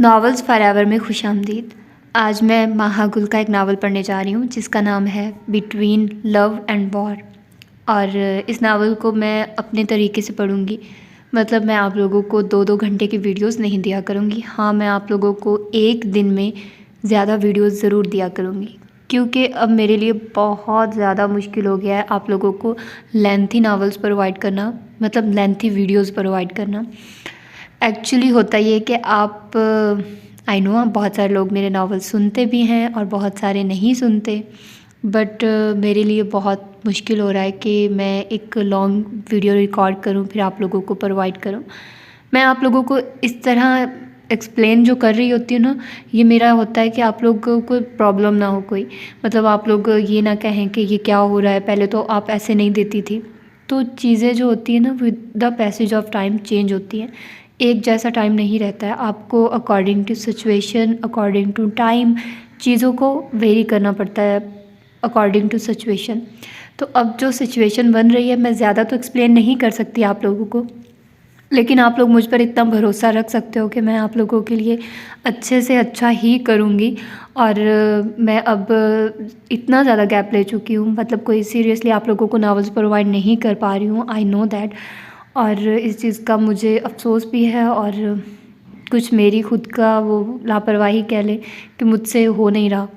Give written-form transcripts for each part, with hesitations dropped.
Novels forever में खुशामदीद। आज मैं माहा गुल का एक नावल पढ़ने जा रही हूँ जिसका नाम है बिटवीन लव एंड वॉर। और इस नावल को मैं अपने तरीके से पढ़ूँगी। मतलब मैं आप लोगों को 2-2 घंटे की वीडियोस नहीं दिया करूँगी। हाँ, मैं आप लोगों को एक दिन में ज़्यादा वीडियोस ज़रूर दिया करूँगी, क्योंकि अब मेरे लिए बहुत ज़्यादा मुश्किल हो गया है आप लोगों को लेंथी नावल्स प्रोवाइड करना, मतलब लेंथी वीडियोस प्रोवाइड करना। एक्चुअली होता ये कि आप आई नो बहुत सारे लोग मेरे नावल सुनते भी हैं और बहुत सारे नहीं सुनते, बट मेरे लिए बहुत मुश्किल हो रहा है कि मैं एक लॉन्ग वीडियो रिकॉर्ड करूं फिर आप लोगों को प्रोवाइड करूं। मैं आप लोगों को इस तरह एक्सप्लेन जो कर रही होती हूँ ना, ये मेरा होता है कि आप लोगों को प्रॉब्लम ना हो कोई, मतलब आप लोग ये ना कहें कि ये क्या हो रहा है, पहले तो आप ऐसे नहीं देती थी। तो चीज़ें जो होती हैं ना with the passage of time change होती हैं। एक जैसा टाइम नहीं रहता है, आपको according to situation, according to time चीज़ों को वेरी करना पड़ता है अकॉर्डिंग टू सिचुएशन। तो अब जो सिचुएशन बन रही है, मैं ज़्यादा तो एक्सप्लेन नहीं कर सकती आप लोगों को, लेकिन आप लोग मुझ पर इतना भरोसा रख सकते हो कि मैं आप लोगों के लिए अच्छे से अच्छा ही करूँगी। और मैं अब इतना ज़्यादा गैप ले चुकी हूँ, मतलब कोई सीरियसली आप लोगों को नावल्स प्रोवाइड नहीं कर पा रही हूँ, आई नो दैट। और इस चीज़ का मुझे अफ़सोस भी है और कुछ मेरी खुद का वो लापरवाही कह लें कि मुझसे हो नहीं रहा।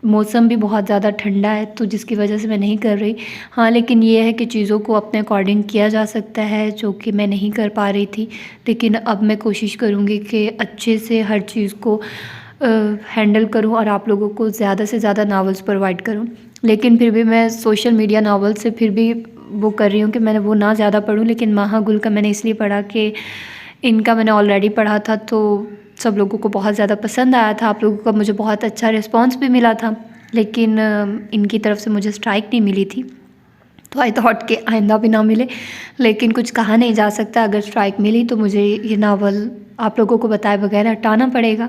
मौसम भी बहुत ज़्यादा ठंडा है तो जिसकी वजह से मैं नहीं कर रही। हाँ, लेकिन ये है कि चीज़ों को अपने अकॉर्डिंग किया जा सकता है, जो कि मैं नहीं कर पा रही थी। लेकिन अब मैं कोशिश करूँगी कि अच्छे से हर चीज़ को हैंडल करूँ और आप लोगों को ज़्यादा से ज़्यादा नावल्स प्रोवाइड करूँ। लेकिन फिर भी मैं सोशल मीडिया नावल से फिर भी वो कर रही हूँ कि मैंने वो ना ज़्यादा पढूँ। लेकिन माहा गुल का मैंने इसलिए पढ़ा कि इनका मैंने ऑलरेडी पढ़ा था, तो सब लोगों को बहुत ज़्यादा पसंद आया था। आप लोगों का मुझे बहुत अच्छा रिस्पॉन्स भी मिला था, लेकिन इनकी तरफ से मुझे स्ट्राइक नहीं मिली थी। तो आई थॉट कि आइंदा भी ना मिले, लेकिन कुछ कहा नहीं जा सकता। अगर स्ट्राइक मिली तो मुझे ये नावल आप लोगों को बताए बगैर हटाना पड़ेगा।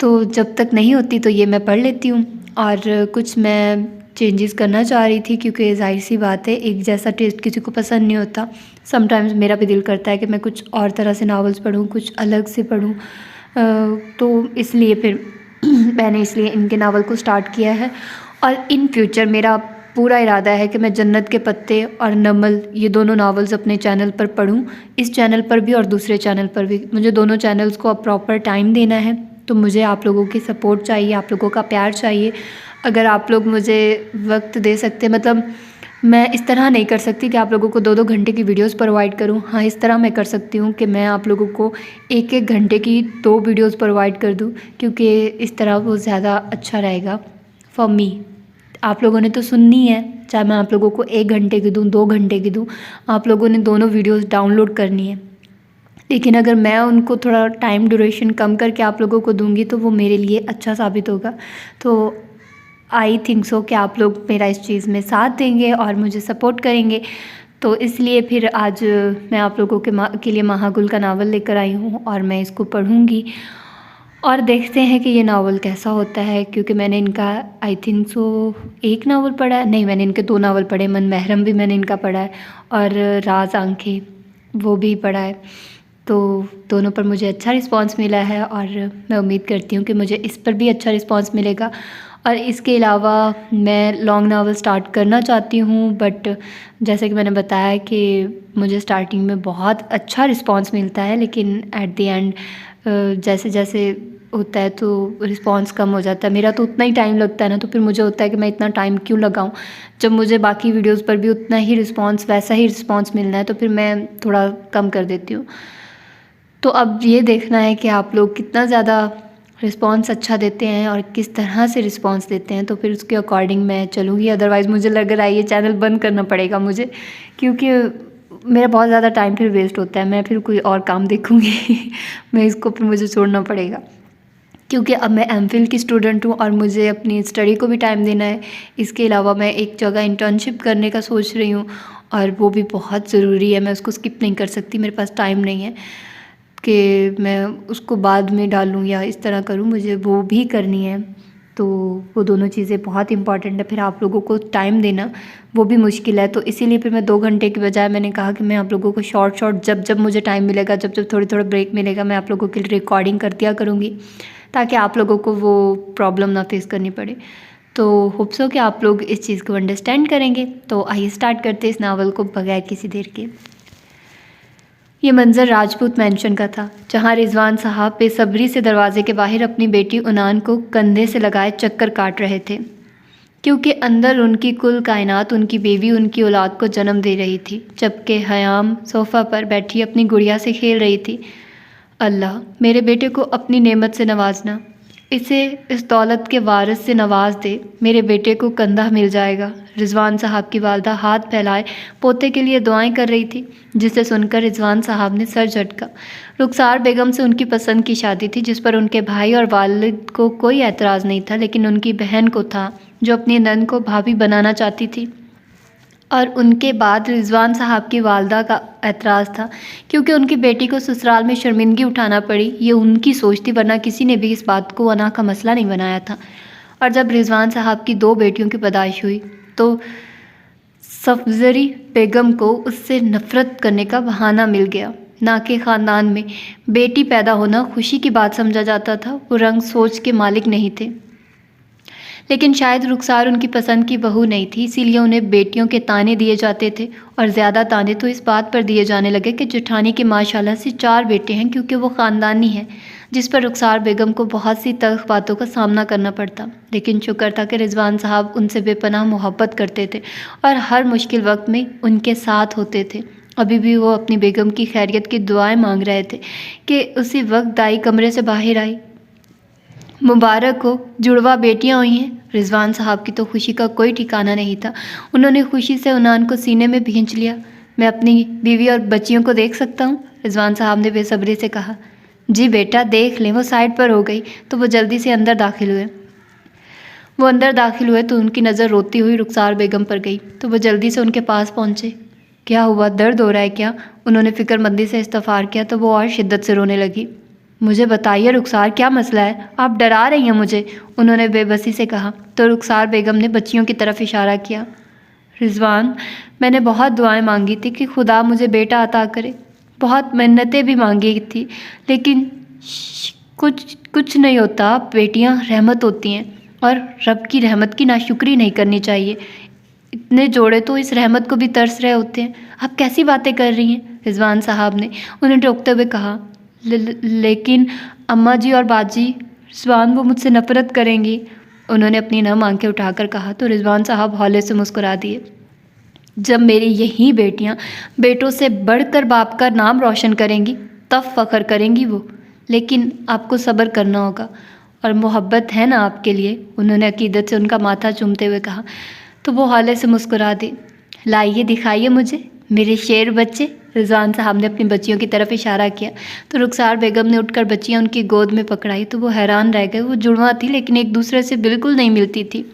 तो जब तक नहीं होती तो ये मैं पढ़ लेती हूँ। और कुछ मैं चेंजेस करना चाह रही थी, क्योंकि ज़ाहिर सी बात है एक जैसा टेस्ट किसी को पसंद नहीं होता। समटाइम्स मेरा भी दिल करता है कि मैं कुछ और तरह से नावल्स पढूँ, कुछ अलग से पढूँ। तो इसलिए फिर मैंने इसलिए इनके नावल को स्टार्ट किया है। और इन फ्यूचर मेरा पूरा इरादा है कि मैं जन्नत के पत्ते और नमल ये दोनों नावल्स अपने चैनल पर पढूँ। इस चैनल पर भी और दूसरे चैनल पर भी। मुझे दोनों चैनल्स को अब प्रॉपर टाइम देना है, तो मुझे आप लोगों की सपोर्ट चाहिए, आप लोगों का प्यार चाहिए। अगर आप लोग मुझे वक्त दे सकते, मतलब मैं इस तरह नहीं कर सकती कि आप लोगों को 2-2 घंटे की वीडियोस प्रोवाइड करूं। हाँ, इस तरह मैं कर सकती हूं कि मैं आप लोगों को 1-1 घंटे की 2 वीडियोस प्रोवाइड कर दूं, क्योंकि इस तरह वो ज़्यादा अच्छा रहेगा फॉर मी। आप लोगों ने तो सुननी है, चाहे मैं आप लोगों को 1 घंटे की दूँ, 2 घंटे की दूँ, आप लोगों ने दोनों वीडियोस डाउनलोड करनी है। लेकिन अगर मैं उनको थोड़ा टाइम ड्यूरेशन कम करके आप लोगों को दूंगी तो वो मेरे लिए अच्छा साबित होगा। तो आई थिंक सो कि आप लोग मेरा इस चीज़ में साथ देंगे और मुझे सपोर्ट करेंगे। तो इसलिए फिर आज मैं आप लोगों के लिए माहा गुल का नावल लेकर आई हूँ और मैं इसको पढ़ूँगी और देखते हैं कि ये नावल कैसा होता है। क्योंकि मैंने इनका आई थिंक सो एक नावल पढ़ा है, नहीं मैंने इनके 2 नावल पढ़े। मन महरम भी मैंने इनका पढ़ा है और राज आंखें वो भी पढ़ा है। तो दोनों पर मुझे अच्छा रिस्पांस मिला है और मैं उम्मीद करती हूँ कि मुझे इस पर भी अच्छा रिस्पांस मिलेगा। और इसके अलावा मैं लॉन्ग नावल स्टार्ट करना चाहती हूँ, बट जैसे कि मैंने बताया कि मुझे स्टार्टिंग में बहुत अच्छा रिस्पांस मिलता है, लेकिन एट द एंड जैसे जैसे होता है तो रिस्पांस कम हो जाता है। मेरा तो उतना ही टाइम लगता है ना, तो फिर मुझे होता है कि मैं इतना टाइम क्यों लगाऊं, जब मुझे बाकी वीडियोस पर भी उतना ही रिस्पांस, वैसा ही रिस्पांस मिलना है। तो फिर मैं थोड़ा कम कर देती हूँ। तो अब ये देखना है कि आप लोग कितना ज़्यादा रिस्पॉन्स अच्छा देते हैं और किस तरह से रिस्पॉन्स देते हैं, तो फिर उसके अकॉर्डिंग मैं चलूँगी। अदरवाइज़ मुझे लग रहा है ये चैनल बंद करना पड़ेगा मुझे, क्योंकि मेरा बहुत ज़्यादा टाइम फिर वेस्ट होता है। मैं फिर कोई और काम देखूँगी मैं इसको फिर मुझे छोड़ना पड़ेगा, क्योंकि अब मैं एमफिल की स्टूडेंट हूँ और मुझे अपनी स्टडी को भी टाइम देना है। इसके अलावा मैं एक जगह इंटर्नशिप करने का सोच रही हूँ और वो भी बहुत ज़रूरी है, मैं उसको स्किप नहीं कर सकती। मेरे पास टाइम नहीं है कि मैं उसको बाद में डालूँ या इस तरह करूँ, मुझे वो भी करनी है। तो वो दोनों चीज़ें बहुत इंपॉर्टेंट है। फिर आप लोगों को टाइम देना वो भी मुश्किल है, तो इसीलिए फिर मैं 2 घंटे की बजाय मैंने कहा कि मैं आप लोगों को शॉर्ट जब जब मुझे टाइम मिलेगा, जब जब थोड़ा ब्रेक मिलेगा, मैं आप लोगों के लिए रिकॉर्डिंग कर दिया करूँगी, ताकि आप लोगों को वो प्रॉब्लम ना फेस करनी पड़े। तो होप सो कि आप लोग इस चीज़ को अंडरस्टैंड करेंगे। तो आइए स्टार्ट करते इस नावल को बगैर किसी देर के। ये मंज़र राजपूत मैंशन का था, जहाँ रिजवान साहब बेसब्री से दरवाजे के बाहर अपनी बेटी उनान को कंधे से लगाए चक्कर काट रहे थे, क्योंकि अंदर उनकी कुल कायनात, उनकी बेबी, उनकी औलाद को जन्म दे रही थी, जबकि हयाम सोफ़ा पर बैठी अपनी गुड़िया से खेल रही थी। अल्लाह, मेरे बेटे को अपनी नेमत से नवाजना, इसे इस दौलत के वारिस से नवाज दे, मेरे बेटे को कंधा मिल जाएगा। रिजवान साहब की वालदा हाथ फैलाए पोते के लिए दुआएं कर रही थी, जिसे सुनकर रिजवान साहब ने सर झटका। रुखसार बेगम से उनकी पसंद की शादी थी, जिस पर उनके भाई और वालिद को कोई एतराज़ नहीं था, लेकिन उनकी बहन को था, जो अपनी नंद को भाभी बनाना चाहती थी। और उनके बाद रिजवान साहब की वालदा का एतराज़ था, क्योंकि उनकी बेटी को ससुराल में शर्मिंदगी उठाना पड़ी। ये उनकी सोच थी, वरना किसी ने भी इस बात को अना का मसला नहीं बनाया था। और जब रिजवान साहब की 2 बेटियों की पैदाइश हुई तो सफजरी बेगम को उससे नफ़रत करने का बहाना मिल गया। ना के ख़ानदान में बेटी पैदा होना खुशी की बात समझा जाता था, वो रंग सोच के मालिक नहीं थे। लेकिन शायद रुखसार उनकी पसंद की बहू नहीं थी, इसीलिए उन्हें बेटियों के ताने दिए जाते थे, और ज़्यादा ताने तो इस बात पर दिए जाने लगे कि जेठानी के माशाल्लाह से 4 बेटे हैं, क्योंकि वो ख़ानदानी है, जिस पर रुखसार बेगम को बहुत सी तल्ख़ बातों का सामना करना पड़ता। लेकिन शुक्र था कि रिजवान साहब उनसे बेपनाह मोहब्बत करते थे और हर मुश्किल वक्त में उनके साथ होते थे। अभी भी वो अपनी बेगम की खैरियत की दुआएं मांग रहे थे कि उसी वक्त दाई कमरे से बाहर आई। मुबारक हो, जुड़वा बेटियां हुई हैं। रिजवान साहब की तो खुशी का कोई ठिकाना नहीं था। उन्होंने खुशी से उनान को सीने में भींच लिया। मैं अपनी बीवी और बच्चियों को देख सकता हूँ? रिजवान साहब ने बेसब्री से कहा। जी बेटा, देख लें। वो साइड पर हो गई तो वो जल्दी से अंदर दाखिल हुए तो उनकी नज़र रोती हुई रुखसार बेगम पर गई, तो वो जल्दी से उनके पास पहुँचे। क्या हुआ, दर्द हो रहा है क्या? उन्होंने फ़िक्रमंदी से इस्तफ़ार किया तो वो और शिद्दत से रोने लगी। मुझे बताइए रुखसार, क्या मसला है? आप डरा रही हैं मुझे, उन्होंने बेबसी से कहा। तो रुखसार बेगम ने बच्चियों की तरफ इशारा किया। रिजवान, मैंने बहुत दुआएं मांगी थी कि खुदा मुझे बेटा अता करे, बहुत मिन्नतें भी मांगी थी, लेकिन कुछ नहीं होता। बेटियां रहमत होती हैं और रब की रहमत की नाशुक्री नहीं करनी चाहिए। इतने जोड़े तो इस रहमत को भी तरस रहे होते हैं। आप कैसी बातें कर रही हैं? रिजवान साहब ने उन्हें टोकते हुए कहा। लेकिन अम्मा जी और बाजी, रिजवान, वो मुझसे नफ़रत करेंगी, उन्होंने अपनी नम आंखें उठाकर कहा। तो रिजवान साहब हौले से मुस्कुरा दिए। जब मेरी यही बेटियां बेटों से बढ़कर बाप का नाम रोशन करेंगी तब फ़ख्र करेंगी वो, लेकिन आपको सब्र करना होगा, और मोहब्बत है ना आपके लिए, उन्होंने अकीदत से उनका माथा चूमते हुए कहा। तो वो हौले से मुस्कुरा दी। लाइए, दिखाइए मुझे मेरे शेर बच्चे, रिजवान साहब ने अपनी बच्चियों की तरफ इशारा किया। तो रुखसार बेगम ने उठकर बच्चियां उनकी गोद में पकड़ाई तो वो हैरान रह गए। वो जुड़वा थी, लेकिन एक दूसरे से बिल्कुल नहीं मिलती थी।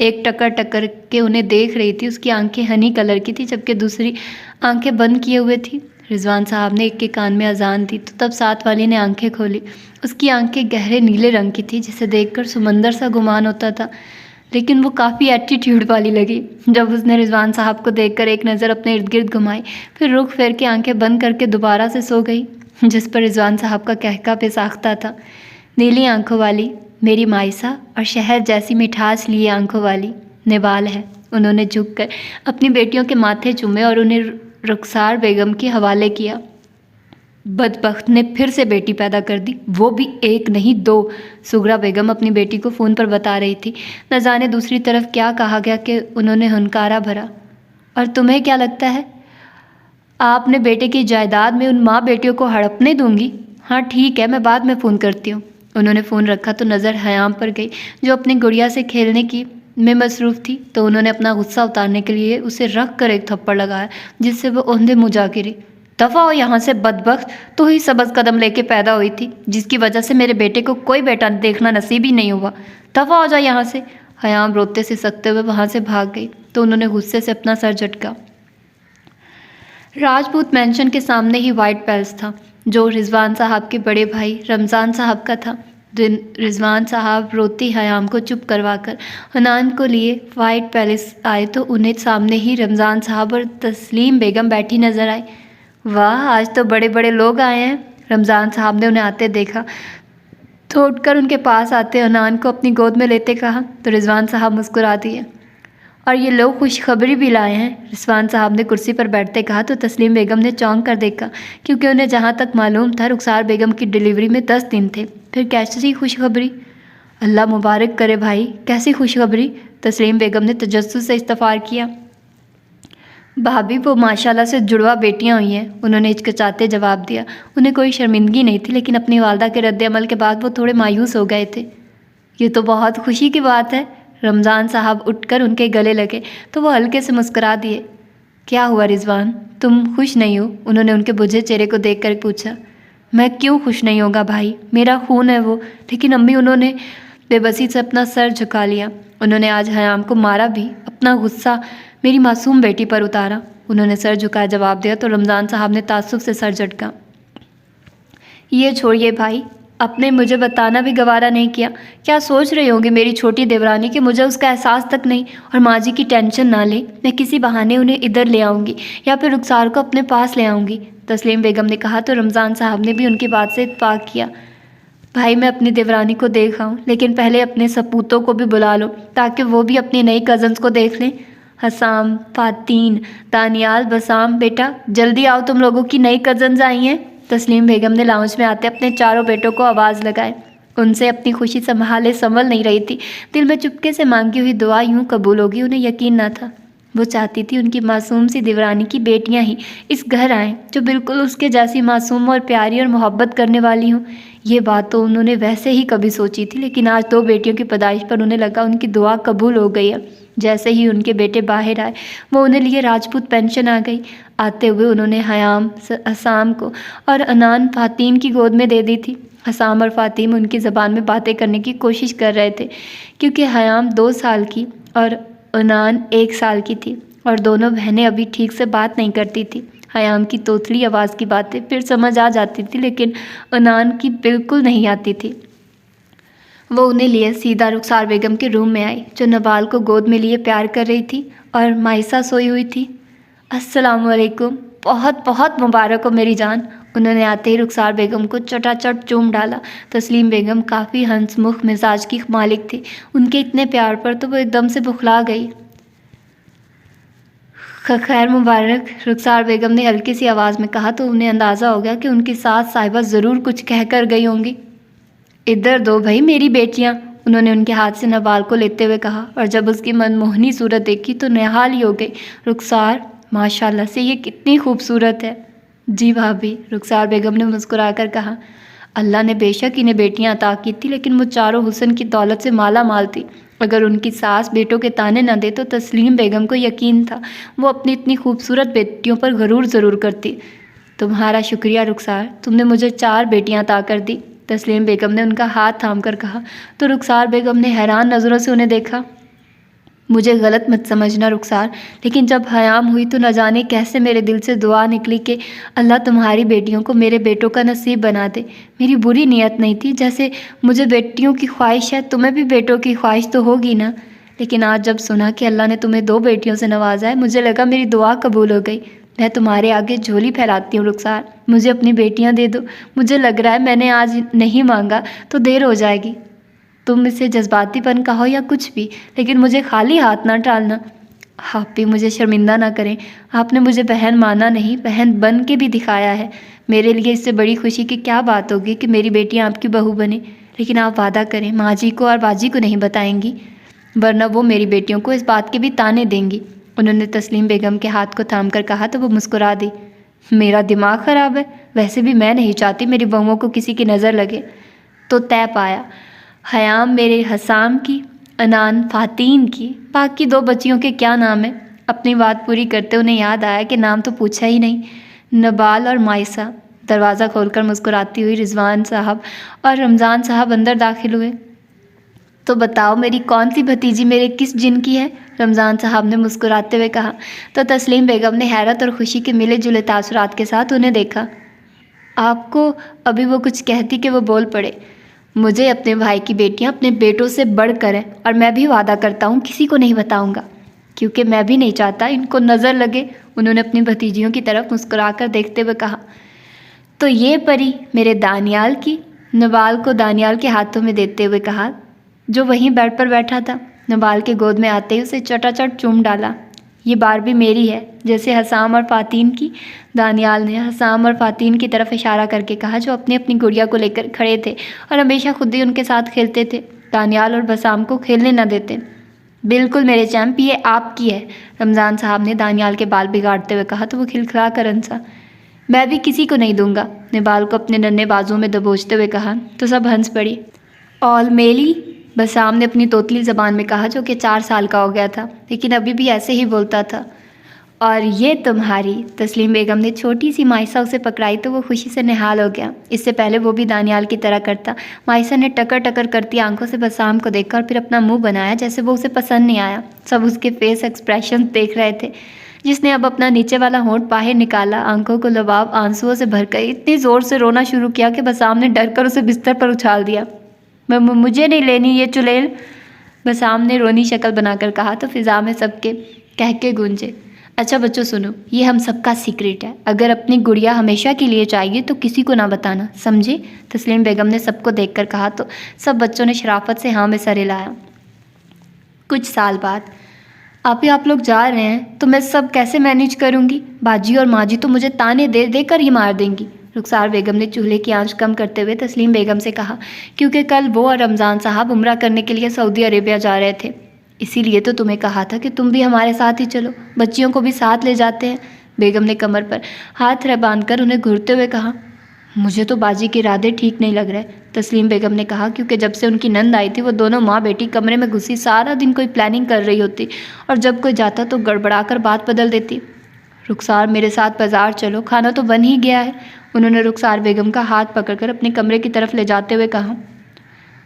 एक टक्कर के उन्हें देख रही थी, उसकी आंखें हनी कलर की थी, जबकि दूसरी आंखें बंद किए हुए थी। रिजवान साहब ने एक के कान में अजान दी तो तब साथ वाली ने आंखें खोली। उसकी आंखें गहरे नीले रंग की थी, जिसे देखकर समंदर सा गुमान होता था, लेकिन वो काफ़ी एटीट्यूड वाली लगी। जब उसने रिजवान साहब को देखकर एक नज़र अपने इर्द गिर्द घुमाई, फिर रुख फेर के आंखें बंद करके दोबारा से सो गई, जिस पर रिजवान साहब का कहका बेसाख्ता था। नीली आंखों वाली मेरी मायसा और शहर जैसी मिठास लिए आंखों वाली नेवाल है, उन्होंने झुककर अपनी बेटियों के माथे चूमे और उन्हें रुखसार बेगम के हवाले किया। बदबख्त ने फिर से बेटी पैदा कर दी, वो भी एक नहीं 2। सुगरा बेगम अपनी बेटी को फ़ोन पर बता रही थी। न जाने दूसरी तरफ क्या कहा गया कि उन्होंने हुनकारा भरा। और तुम्हें क्या लगता है, आपने बेटे की जायदाद में उन माँ बेटियों को हड़पने दूंगी? हाँ ठीक है, मैं बाद में फ़ोन करती हूँ। उन्होंने फ़ोन रखा तो नज़र हयाम पर गई, जो अपनी गुड़िया से खेलने की में मसरूफ़ थी। तो उन्होंने अपना गुस्सा उतारने के लिए उसे रख कर एक थप्पड़ लगाया, जिससे वो औंधे मुँह जा गिरी। दफ़ा हो यहाँ से बदबख्त, तो ही सबज कदम लेके पैदा हुई थी, जिसकी वजह से मेरे बेटे को कोई बेटा देखना नसीब ही नहीं हुआ। दफ़ा हो जा यहाँ से। हयाम रोते से सकते हुए वहाँ से भाग गई तो उन्होंने गुस्से से अपना सर झटका। राजपूत मैंशन के सामने ही वाइट पैलेस था, जो रिजवान साहब के बड़े भाई रमज़ान साहब का था। रिजवान साहब रोती हयाम को चुप करवाकर हनान को लिए वाइट पैलेस आए तो उन्हें सामने ही रमज़ान साहब और तस्लीम बेगम बैठी नज़र आई। वाह, आज तो बड़े बड़े लोग आए हैं। रमज़ान साहब ने उन्हें आते देखा तो उठकर उनके पास आते हनान को अपनी गोद में लेते कहा तो रिजवान साहब मुस्कुरा दिए। और ये लोग खुशखबरी भी लाए हैं, रिजवान साहब ने कुर्सी पर बैठते कहा तो तस्लीम बेगम ने चौंक कर देखा, क्योंकि उन्हें जहाँ तक मालूम था रुखसार बेगम की डिलीवरी में 10 दिन थे। फिर कैसी खुशखबरी? अल्लाह मुबारक करे भाई, कैसी खुशखबरी? तस्लीम बेगम ने तजस्सुस से इस्तफार किया। भाभी, वो माशाल्लाह से जुड़वा बेटियां हुई हैं, उन्होंने हिचकिचाते जवाब दिया। उन्हें कोई शर्मिंदगी नहीं थी, लेकिन अपनी वालदा के रद्द-ए-अमल के बाद वो थोड़े मायूस हो गए थे। ये तो बहुत खुशी की बात है। रमज़ान साहब उठकर उनके गले लगे तो वो हल्के से मुस्कुरा दिए। क्या हुआ रिजवान, तुम खुश नहीं हो? उन्होंने उनके बुझे चेहरे को देखकर पूछा। मैं क्यों खुश नहीं होगा भाई, मेरा खून है वो। लेकिन अम्मी, उन्होंने बेबसी से अपना सर झुका लिया। उन्होंने आज हयाम को मारा भी, अपना गुस्सा मेरी मासूम बेटी पर उतारा। उन्होंने सर झुकाए जवाब दिया तो रमज़ान साहब ने ताज्जुब से सर झटका। ये छोड़िए भाई, आपने मुझे बताना भी गवारा नहीं किया। क्या सोच रही होंगी मेरी छोटी देवरानी कि मुझे उसका एहसास तक नहीं? और माँ जी की टेंशन ना ले, मैं किसी बहाने उन्हें इधर ले आऊँगी या फिर रुखसार को अपने पास ले आऊँगी, तस्लीम बेगम ने कहा तो रमज़ान साहब ने भी उनकी बात से इत्तेफाक किया। भाई, मैं अपनी देवरानी को देख आऊँ, लेकिन पहले अपने सपूतों को भी बुला लो ताकि वो भी अपनी नई कज़न्स को देख लें। हसाम, फातीन, तानियाल, बसाम, बेटा जल्दी आओ, तुम लोगों की नई कज़न्स आई हैं। तस्लीम बेगम ने लाउंज में आते अपने चारों बेटों को आवाज़ लगाए। उनसे अपनी खुशी संभाले संभल नहीं रही थी। दिल में चुपके से मांगी हुई दुआ यूं कबूल होगी, उन्हें यकीन न था। वो चाहती थी उनकी मासूम सी देवरानी की बेटियां ही इस घर आएँ, जो बिल्कुल उसके जैसी मासूम और प्यारी और मोहब्बत करने वाली हों। ये बात तो उन्होंने वैसे ही कभी सोची थी, लेकिन आज 2 बेटियों की पैदाइश पर उन्हें लगा उनकी दुआ कबूल हो गई है। जैसे ही उनके बेटे बाहर आए, वो उन्हें लिए राजपूत पेंशन आ गई। आते हुए उन्होंने हयाम, हसाम को और अनान फातीन की गोद में दे दी थी। हसाम और फातीम उनकी ज़बान में बातें करने की कोशिश कर रहे थे, क्योंकि हयाम 2 साल की और अनान 1 साल की थी और दोनों बहनें अभी ठीक से बात नहीं करती थी। हयाम की तोतली आवाज़ की बातें फिर समझ आ जाती थी, लेकिन अनान की बिल्कुल नहीं आती थी। वो उन्हें लिए सीधा रुखसार बेगम के रूम में आई, जो नवाल को गोद में लिए प्यार कर रही थी और माइसा सोई हुई थी। अस्सलाम वालेकुम, बहुत बहुत मुबारक हो मेरी जान। उन्होंने आते ही रुखसार बेगम को चटाचट चूम डाला। तस्लीम बेगम काफ़ी हंसमुख मिजाज की मालिक थी। उनके इतने प्यार पर तो वो एकदम से बुखला गई। खैर मुबारक, रुखसार बेगम ने हल्की सी आवाज़ में कहा तो उन्हें अंदाज़ा हो गया कि उनकी सास साहिबा ज़रूर कुछ कह कर गई होंगी। इधर दो भाई मेरी बेटियां, उन्होंने उनके हाथ से नवाल को लेते हुए कहा और जब उसकी मनमोहनी सूरत देखी तो निहाल ही हो गई। रुखसार, माशाल्लाह से ये कितनी खूबसूरत है। जी भाभी, रुखसार बेगम ने मुस्कुराकर कहा। अल्लाह ने बेशक इन्हें बेटियां अता की थी, लेकिन वो चारों हुस्न की दौलत से माला माल थी। अगर उनकी सास बेटों के ताने न दे तो तस्लीम बेगम को यकीन था वो अपनी इतनी खूबसूरत बेटियों पर गरूर ज़रूर करती। तुम्हारा शुक्रिया रुखसार, तुमने मुझे 4 बेटियां अता कर दी, तस्लीम बेगम ने उनका हाथ थाम कर कहा तो रुखसार बेगम ने हैरान नज़रों से उन्हें देखा। मुझे गलत मत समझना रुखसार, लेकिन जब हयाम हुई तो न जाने कैसे मेरे दिल से दुआ निकली कि अल्लाह तुम्हारी बेटियों को मेरे बेटों का नसीब बना दे। मेरी बुरी नीयत नहीं थी, जैसे मुझे बेटियों की ख्वाहिश है तुम्हें भी बेटों की ख्वाहिश तो होगी ना। लेकिन आज जब सुना कि अल्लाह ने तुम्हें 2 बेटियों से नवाजा है, मुझे लगा मेरी दुआ कबूल हो गई। मैं तुम्हारे आगे झोली फैलाती हूँ रुखसार, मुझे अपनी बेटियाँ दे दो। मुझे लग रहा है मैंने आज नहीं मांगा तो देर हो जाएगी। तुम इसे जज्बातीपन कहो या कुछ भी, लेकिन मुझे खाली हाथ ना डालना। आप भी मुझे शर्मिंदा ना करें, आपने मुझे बहन माना नहीं, बहन बन के भी दिखाया है। मेरे लिए इससे बड़ी खुशी की क्या बात होगी कि मेरी बेटियाँ आपकी बहू बने। लेकिन आप वादा करें माँ जी को और बाजी को नहीं बताएंगी, वरना वो मेरी बेटियों को इस बात के भी ताने देंगी। उन्होंने तस्लीम बेगम के हाथ को थाम कर कहा तो वो मुस्कुरा दी। मेरा दिमाग ख़राब है, वैसे भी मैं नहीं चाहती मेरी बहुओं को किसी की नज़र लगे। तो तय पाया, हयाम मेरे हसाम की, अनान फातीन की, बाकी 2 बच्चियों के क्या नाम है? अपनी बात पूरी करते उन्हें याद आया कि नाम तो पूछा ही नहीं, नबाल और माइसा। दरवाज़ा खोलकर मुस्कुराती हुई रिजवान साहब और रमज़ान साहब अंदर दाखिल हुए। तो बताओ मेरी कौन सी भतीजी मेरे किस जिन की है? रमज़ान साहब ने मुस्कुराते हुए कहा तो तस्लीम बेगम ने हैरत और खुशी के मिले जुले तासुरात के साथ उन्हें देखा। आपको अभी वो कुछ कहती कि वो बोल पड़े। मुझे अपने भाई की बेटियां अपने बेटों से बढ़कर हैं और मैं भी वादा करता हूँ किसी को नहीं बताऊँगा, क्योंकि मैं भी नहीं चाहता इनको नज़र लगे। उन्होंने अपनी भतीजियों की तरफ मुस्कुराकर देखते हुए कहा। तो ये परी मेरे दानियाल की, नवाल को दानियाल के हाथों में देते हुए कहा, जो वहीं बेड पर बैठा था। नवाल के गोद में आते ही उसे चटाचट चूम डाला। ये बारबी मेरी है, जैसे हसाम और फातीन की। दानियाल ने हसाम और फातीन की तरफ इशारा करके कहा, जो अपनी अपनी गुड़िया को लेकर खड़े थे और हमेशा खुद ही उनके साथ खेलते थे। दानियाल और बसाम को खेलने न देते। बिल्कुल मेरे चैम्प, ये आपकी है, रमज़ान साहब ने दानियाल के बाल बिगाड़ते हुए कहा तो वो खिलखिला कर हंसा। मैं भी किसी को नहीं दूंगा, ने बाल को अपने नन्हे बाजुओं में दबोचते हुए कहा तो सब हंस पड़ी। ऑल मेली, बसाम ने अपनी तोतली ज़बान में कहा, जो कि 4 साल का हो गया था लेकिन अभी भी ऐसे ही बोलता था। और ये तुम्हारी, तस्लीम बेगम ने छोटी सी माइसा उसे पकड़ाई तो वो खुशी से निहाल हो गया। इससे पहले वो भी दानियाल की तरह करता। माइसा ने टकर टकर करती आंखों से बसाम को देखा और फिर अपना मुंह बनाया जैसे वो उसे पसंद नहीं आया। सब उसके फेस एक्सप्रेशन देख रहे थे। जिसने अब अपना नीचे वाला होंठ बाहर निकाला, आंखों को लबाब आंसुओं से भरकर इतनी ज़ोर से रोना शुरू किया कि बसाम ने डरकर उसे बिस्तर पर उछाल दिया। मुझे नहीं लेनी ये चुड़ैल, बसाम ने रोनी शक्ल बनाकर कहा तो फिज़ा में सबके कहके गूंजे। अच्छा बच्चों सुनो, ये हम सबका सीक्रेट है। अगर अपनी गुड़िया हमेशा के लिए चाहिए तो किसी को ना बताना, समझे? तस्लीम बेगम ने सबको देखकर कहा तो सब बच्चों ने शराफत से हाँ में सर हिलाया। कुछ साल बाद आप लोग जा रहे हैं तो मैं सब कैसे मैनेज करूँगी? बाजी और माजी तो मुझे ताने दे देकर ही मार देंगी। रुखसार बेगम ने चूल्हे की आंच कम करते हुए तस्लीम बेगम से कहा, क्योंकि कल वो और रमज़ान साहब उम्रा करने के लिए सऊदी अरेबिया जा रहे थे। इसीलिए तो तुम्हें कहा था कि तुम भी हमारे साथ ही चलो, बच्चियों को भी साथ ले जाते हैं। बेगम ने कमर पर हाथ बांध कर उन्हें घूरते हुए कहा। मुझे तो बाजी के इरादे ठीक नहीं लग रहे, तस्लीम बेगम ने कहा, क्योंकि जब से उनकी नंद आई थी वो दोनों माँ बेटी कमरे में घुसी सारा दिन कोई प्लानिंग कर रही होती और जब कोई जाता तो गड़बड़ा कर बात बदल देती। रुखसार मेरे साथ बाजार चलो, खाना तो बन ही गया है, उन्होंने रुखसार बेगम का हाथ पकड़कर अपने कमरे की तरफ ले जाते हुए कहा।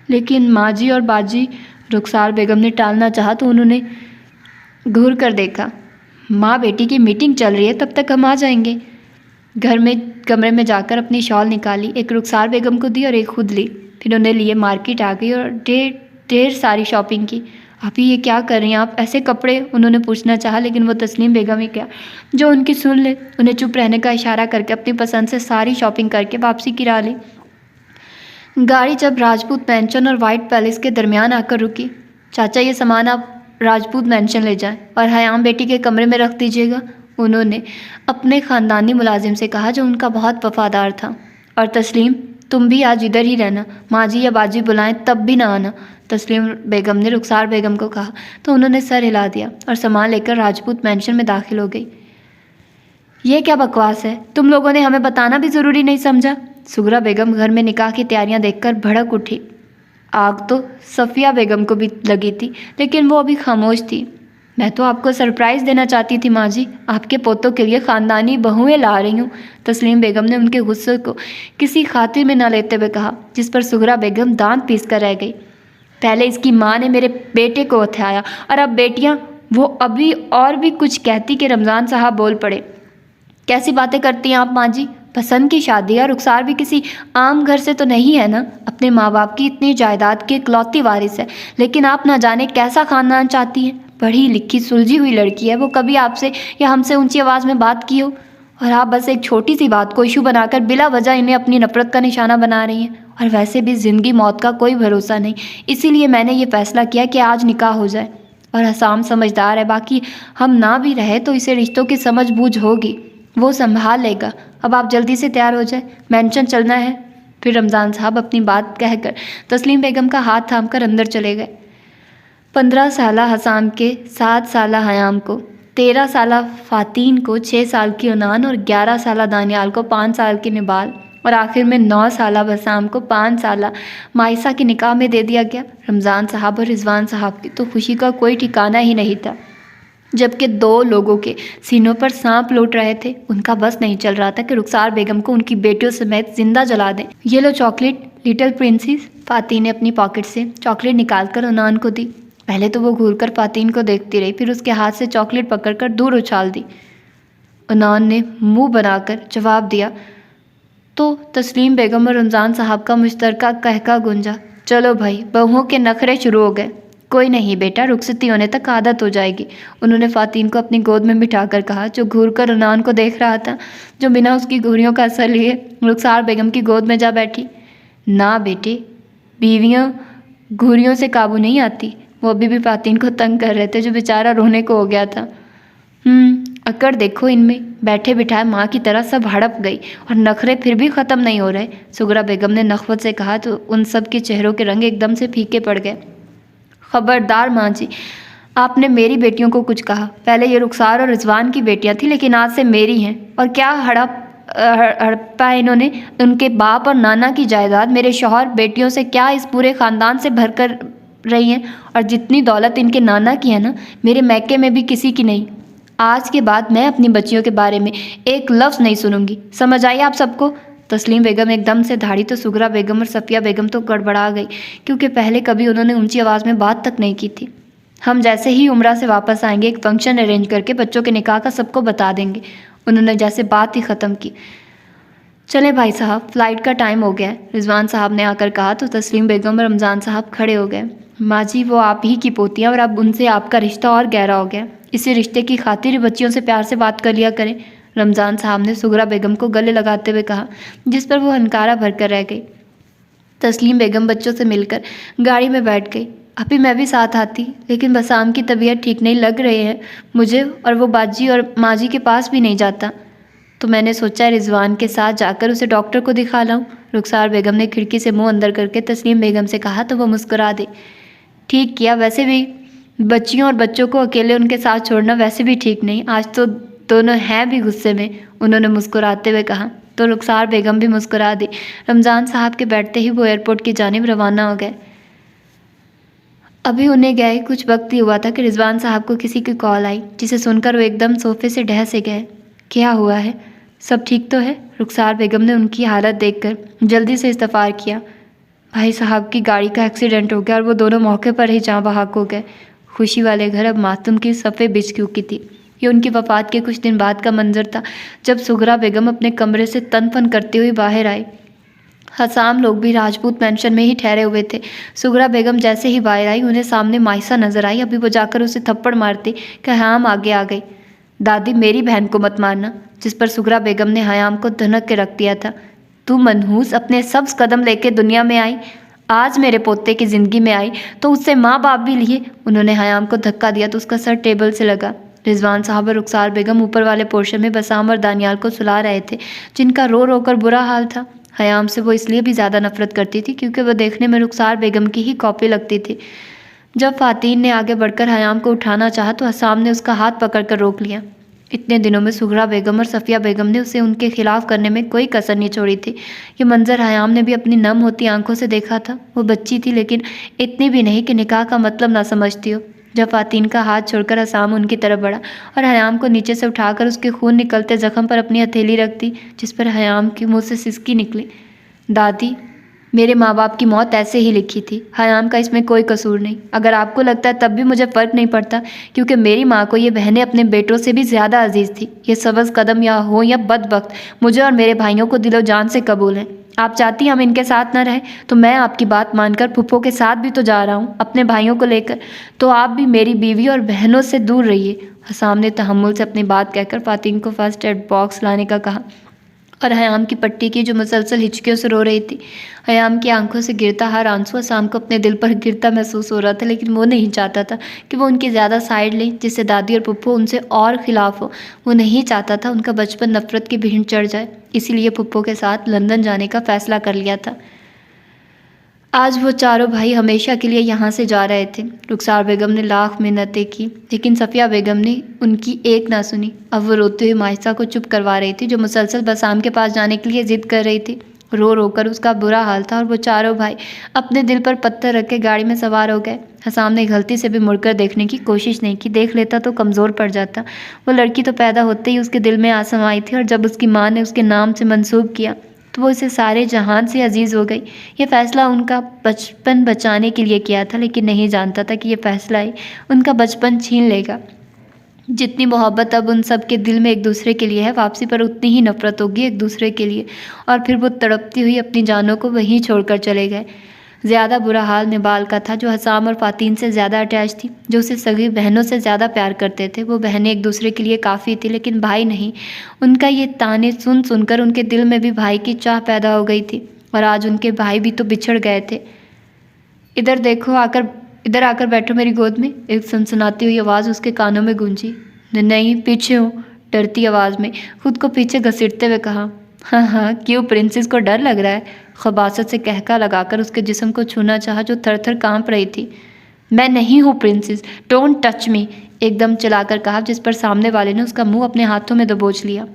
लेकिन माँ जी और बाजी, रुखसार बेगम ने टालना चाहा तो उन्होंने घूर कर देखा। माँ बेटी की मीटिंग चल रही है, तब तक हम आ जाएंगे। घर में कमरे में जाकर अपनी शॉल निकाली, एक रुखसार बेगम को दी और एक खुद ली। फिर उन्हें लिए मार्केट आ गई और ढेर सारी शॉपिंग की। अभी ये क्या कर रही हैं आप, ऐसे कपड़े, उन्होंने पूछना चाहा लेकिन वो तस्लीम बेगम ही क्या जो उनकी सुन ले। उन्हें चुप रहने का इशारा करके अपनी पसंद से सारी शॉपिंग करके वापसी गिरा ली। गाड़ी जब राजपूत मैंशन और वाइट पैलेस के दरमियान आकर रुकी। चाचा ये सामान आप राजपूत मैंशन ले जाएं और हयाम बेटी के कमरे में रख दीजिएगा, उन्होंने अपने ख़ानदानी मुलाजिम से कहा जो उनका बहुत वफादार था। और तस्लीम तुम भी आज इधर ही रहना, माँ जी या बाजी बुलाएं तब भी ना आना, तस्लीम बेगम ने रुखसार बेगम को कहा तो उन्होंने सर हिला दिया और सामान लेकर राजपूत मैंशन में दाखिल हो गई। ये क्या बकवास है, तुम लोगों ने हमें बताना भी ज़रूरी नहीं समझा? सुगरा बेगम घर में निकाह की तैयारियां देखकर भड़क उठी। आग तो सफ़िया बेगम को भी लगी थी लेकिन वो अभी खामोश थी। मैं तो आपको सरप्राइज़ देना चाहती थी माँ जी, आपके पोतों के लिए ख़ानदानी बहुएं ला रही हूँ, तस्लीम बेगम ने उनके गुस्से को किसी खातिर में न लेते हुए कहा, जिस पर सुगरा बेगम दांत पीस कर रह गई। पहले इसकी माँ ने मेरे बेटे को उठाया और अब बेटियाँ, वो अभी और भी कुछ कहती कि रमज़ान साहब बोल पड़े। कैसी बातें करती हैं आप माँ जी, पसंद की शादी है, रुखसार भी किसी आम घर से तो नहीं है ना, अपने माँ बाप की इतनी जायदाद की इकलौती वारिस है, लेकिन आप ना जाने कैसा खानदान चाहती हैं। पढ़ी लिखी सुलझी हुई लड़की है, वो कभी आपसे या हमसे ऊंची आवाज़ में बात की हो और आप बस एक छोटी सी बात को इशू बनाकर बिला वजह इन्हें अपनी नफ़रत का निशाना बना रही हैं। और वैसे भी ज़िंदगी मौत का कोई भरोसा नहीं, इसीलिए मैंने ये फ़ैसला किया कि आज निकाह हो जाए। और हसाम समझदार है, बाकी हम ना भी रहे तो इसे रिश्तों की समझ बूझ होगी, वो संभाल लेगा। अब आप जल्दी से तैयार हो जाए, मैंशन चलना है। फिर रमज़ान साहब अपनी बात कहकर तस्लीम बेगम का हाथ थामकर अंदर चले गए। 15 साला हसाम के, 7 साला हयाम को, 13 साला फातीन को, 6 साल की उनान और 11 साला दानियाल को 5 साल की निबाल और आखिर में 9 साला बसाम को 5 साला माइसा के निकाह में दे दिया गया। रमज़ान साहब और रिजवान साहब की तो खुशी का कोई ठिकाना ही नहीं था, जबकि 2 लोगों के सीनों पर सांप लौट रहे थे। उनका बस नहीं चल रहा था कि रुखसार बेगम को उनकी बेटियों समेत जिंदा जला दें। ये लो चॉकलेट लिटिल प्रिंसेस, फातीन ने अपनी पॉकेट से चॉकलेट निकालकर उनान को दी। पहले तो वो घूरकर फातीन को देखती रही, फिर उसके हाथ से चॉकलेट पकड़कर दूर उछाल दी। उनान ने मुंह बनाकर जवाब दिया, तो तस्लीम बेगम और रमज़ान साहब का मुश्तरका कहका गूंजा, चलो भाई, बहुओं के नखरे शुरू हो गए। कोई नहीं बेटा, रुखसती होने तक आदत हो जाएगी, उन्होंने फ़ातीन को अपनी गोद में बिठाकर कहा, जो घूर कर रनान को देख रहा था, जो बिना उसकी घुरियों का असर लिए रुखसार बेगम की गोद में जा बैठी। ना बेटे, बीवियाँ घुरियों से काबू नहीं आती। वो अभी भी फ़ातीन को तंग कर रहे थे, जो बेचारा रोने को हो गया था। अकड़ देखो इनमें, बैठे बिठाए माँ की तरह सब हड़प गई और नखरे फिर भी ख़त्म नहीं हो रहे, सुगरा बेगम ने नखवत से कहा तो उन सब के चेहरों के रंग एकदम से फीके पड़ गए। खबरदार माँ जी, आपने मेरी बेटियों को कुछ कहा। पहले ये रुखसार और रिजवान की बेटियां थी, लेकिन आज से मेरी हैं। और क्या हड़प्पा इन्होंने, उनके बाप और नाना की जायदाद मेरे शौहर बेटियों से क्या इस पूरे ख़ानदान से भर कर रही हैं। और जितनी दौलत इनके नाना की है ना, मेरे मैके में भी किसी की नहीं। आज के बाद मैं अपनी बच्चियों के बारे में एक लफ्ज़ नहीं सुनूंगी, समझ आई आप सबको। तस्लीम बेगम एकदम से धाड़ी तो सुगरा बेगम और सफ़िया बेगम तो गड़बड़ा गई, क्योंकि पहले कभी उन्होंने ऊंची आवाज़ में बात तक नहीं की थी। हम जैसे ही उम्रा से वापस आएंगे, एक फंक्शन अरेंज करके बच्चों के निकाह का सबको बता देंगे, उन्होंने जैसे बात ही ख़त्म की। चले भाई साहब, फ़्लाइट का टाइम हो गया है, रिजवान साहब ने आकर कहा तो तस्लीम बेगम और रमज़ान साहब खड़े हो गए। माँ जी, वो आप ही की पोती हैं और अब उनसे आपका रिश्ता और गहरा हो गया। इसी रिश्ते की खातिर बच्चियों से प्यार से बात कर लिया करें, रमज़ान साहब ने सुगरा बेगम को गले लगाते हुए कहा, जिस पर वो हनकारा भरकर रह गई। तस्लीम बेगम बच्चों से मिलकर गाड़ी में बैठ गई। अभी मैं भी साथ आती, लेकिन बसाम की तबीयत ठीक नहीं लग रही है मुझे, और वो बाजी और माँ जी के पास भी नहीं जाता, तो मैंने सोचा रिजवान के साथ जाकर उसे डॉक्टर को दिखा लाऊं। रुखसार बेगम ने खिड़की से मुंह अंदर करके तस्लीम बेगम से कहा तो वो मुस्कुरा दी। ठीक किया, वैसे भी बच्चियों और बच्चों को अकेले उनके साथ छोड़ना वैसे भी ठीक नहीं, आज तो दोनों हैं भी गुस्से में, उन्होंने मुस्कुराते हुए कहा। तो रुखसार बेगम भी मुस्कुरा दी। रमज़ान साहब के बैठते ही वो एयरपोर्ट की जानिब रवाना हो गए। अभी उन्हें गए कुछ वक्त ही हुआ था कि रिजवान साहब को किसी की कॉल आई, जिसे सुनकर वो एकदम सोफे से ढह से गए। क्या हुआ है, सब ठीक तो है? रुखसार बेगम ने उनकी हालत देखकर जल्दी से इस्तफार किया। भाई साहब की गाड़ी का एक्सीडेंट हो गया और वो दोनों मौके पर ही जाँ बहक हो गए। खुशी वाले घर अब मातम की सफ़े बिछ चुकी थी। ये उनकी वफ़ात के कुछ दिन बाद का मंजर था, जब सुगरा बेगम अपने कमरे से तन फन करती हुई बाहर आई। हसाम लोग भी राजपूत पेंशन में ही ठहरे हुए थे। सुगरा बेगम जैसे ही बाहर आई, उन्हें सामने माइसा नजर आई। अभी वो जाकर उसे थप्पड़ मारती कि हयाम आगे आ गई। दादी, मेरी बहन को मत मारना, जिस पर सुगरा बेगम ने हयाम को धनक के रख दिया था। तू मनहूस अपने सब्ज कदम लेके दुनिया में आई, आज मेरे पोते की ज़िंदगी में आई तो उससे माँ बाप भी लिए। उन्होंने हयाम को धक्का दिया तो उसका सर टेबल से लगा। रिजवान साहब और रुखसार बेगम ऊपर वाले पोर्शन में बसाम और दानियाल को सुला रहे थे, जिनका रो रो कर बुरा हाल था। हयाम से वो इसलिए भी ज़्यादा नफरत करती थी क्योंकि वह देखने में रुखसार बेगम की ही कॉपी लगती थी। जब फ़ातीन ने आगे बढ़कर हयाम को उठाना चाहा तो हसाम ने उसका हाथ पकड़कर रोक लिया। इतने दिनों में सुगरा बेगम और सफ़िया बेगम ने उसे उनके खिलाफ करने में कोई कसर नहीं छोड़ी थी। ये मंजर हयाम ने भी अपनी नम होती आंखों से देखा था। वो बच्ची थी, लेकिन इतनी भी नहीं कि निकाह का मतलब ना समझती हो। जब फ़ातीन का हाथ छोड़कर हसाम उनकी तरफ बढ़ा और हयाम को नीचे से उठाकर उसके खून निकलते जख्म पर अपनी हथेली रख दी, जिस पर हयाम की मुँह से सिसकी निकली। दादी, मेरे माँ बाप की मौत ऐसे ही लिखी थी, हयाम का इसमें कोई कसूर नहीं। अगर आपको लगता है तब भी मुझे फ़र्क नहीं पड़ता, क्योंकि मेरी माँ को ये बहनें अपने बेटों से भी ज़्यादा अजीज़ थी। ये सब्ज़ कदम या हो या बदबख्त, मुझे और मेरे भाइयों को दिलो जान से कबूल है। आप चाहती हम इनके साथ न रहें तो मैं आपकी बात मानकर फुप्पो के साथ भी तो जा रहा हूँ, अपने भाइयों को लेकर। तो आप भी मेरी बीवी और बहनों से दूर रहिए। हसाम ने तहम्मुल से अपनी बात कहकर फ़ातीन को फर्स्ट एड बॉक्स लाने का कहा और हयाम की पट्टी की, जो मुसलसल हिचकियों से रो रही थी। हयाम की आंखों से गिरता हर आंसू हसाम को अपने दिल पर गिरता महसूस हो रहा था, लेकिन वो नहीं चाहता था कि वो उनकी ज़्यादा साइड लें, जिससे दादी और पुप्पो उनसे और खिलाफ हो। वो नहीं चाहता था उनका बचपन नफरत की भीड़ चढ़ जाए, इसीलिए पुप्पो के साथ लंदन जाने का फ़ैसला कर लिया था। आज वो चारों भाई हमेशा के लिए यहाँ से जा रहे थे। रुखसार बेगम ने लाख मिन्नतें की, लेकिन सफ़िया बेगम ने उनकी एक ना सुनी। अब वो रोते हुए माहिसा को चुप करवा रही थी, जो मुसलसल बसाम के पास जाने के लिए ज़िद कर रही थी। रो रो कर उसका बुरा हाल था और वो चारों भाई अपने दिल पर पत्थर रख के गाड़ी में सवार हो गए। हसाम ने गलती से भी मुड़कर देखने की कोशिश नहीं की, देख लेता तो कमज़ोर पड़ जाता। वो लड़की तो पैदा होते ही उसके दिल में आ समाई थी, और जब उसकी माँ ने उसके नाम से मंसूब किया तो वो इसे सारे जहान से अजीज़ हो गई। ये फ़ैसला उनका बचपन बचाने के लिए किया था, लेकिन नहीं जानता था कि ये फ़ैसला ही उनका बचपन छीन लेगा। जितनी मोहब्बत अब उन सब के दिल में एक दूसरे के लिए है, वापसी पर उतनी ही नफरत होगी एक दूसरे के लिए। और फिर वो तड़पती हुई अपनी जानों को वहीं छोड़कर चले गए। ज़्यादा बुरा हाल निबाल का था, जो हसाम और फ़ातीन से ज़्यादा अटैच थी, जो उसे सगी बहनों से ज़्यादा प्यार करते थे। वो बहनें एक दूसरे के लिए काफ़ी थी, लेकिन भाई नहीं। उनका ये ताने सुन सुनकर उनके दिल में भी भाई की चाह पैदा हो गई थी, और आज उनके भाई भी तो बिछड़ गए थे। इधर देखो, इधर आकर बैठो मेरी गोद में, एक सनसनाती हुई आवाज़ उसके कानों में गूंजी। नहीं, पीछे हूँ, डरती आवाज़ में खुद को पीछे घसीटते हुए कहा। हाँ हाँ, क्यों, प्रिंसेस को डर लग रहा है? खबासत से कहका लगाकर उसके जिस्म को छूना चाहा, जो थर थर काँप रही थी। मैं नहीं हूँ प्रिंसेस, डोंट टच मी, एकदम चिल्लाकर कहा, जिस पर सामने वाले ने उसका मुंह अपने हाथों में दबोच लिया।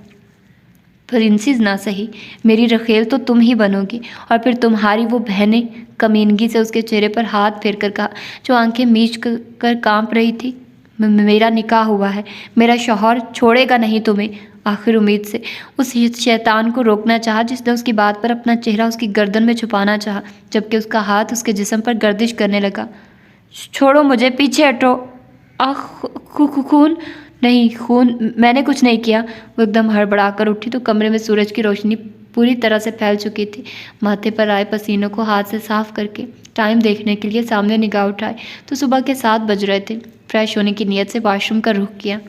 प्रिंसेस ना सही, मेरी रखेल तो तुम ही बनोगी, और फिर तुम्हारी वो बहनें, कमीनगी से उसके चेहरे पर हाथ फेर कर कहा, जो आंखें मीच कर कांप रही थी। मेरा निकाह हुआ है, मेरा शौहर छोड़ेगा नहीं तुम्हें। आखिर उम्मीद से उस शैतान को रोकना चाहा, जिसने उसकी बात पर अपना चेहरा उसकी गर्दन में छुपाना चाहा, जबकि उसका हाथ उसके जिस्म पर गर्दिश करने लगा। छोड़ो मुझे, पीछे हटो। आह, खून नहीं, खून मैंने कुछ नहीं किया। वो एकदम हड़बड़ाकर उठी तो कमरे में सूरज की रोशनी पूरी तरह से फैल चुकी थी। माथे पर आए पसीनों को हाथ से साफ करके टाइम देखने के लिए सामने निगाह उठाए तो सुबह के 7 बज रहे थे। फ्रेश होने की नीयत से वॉशरूम का रुख किया।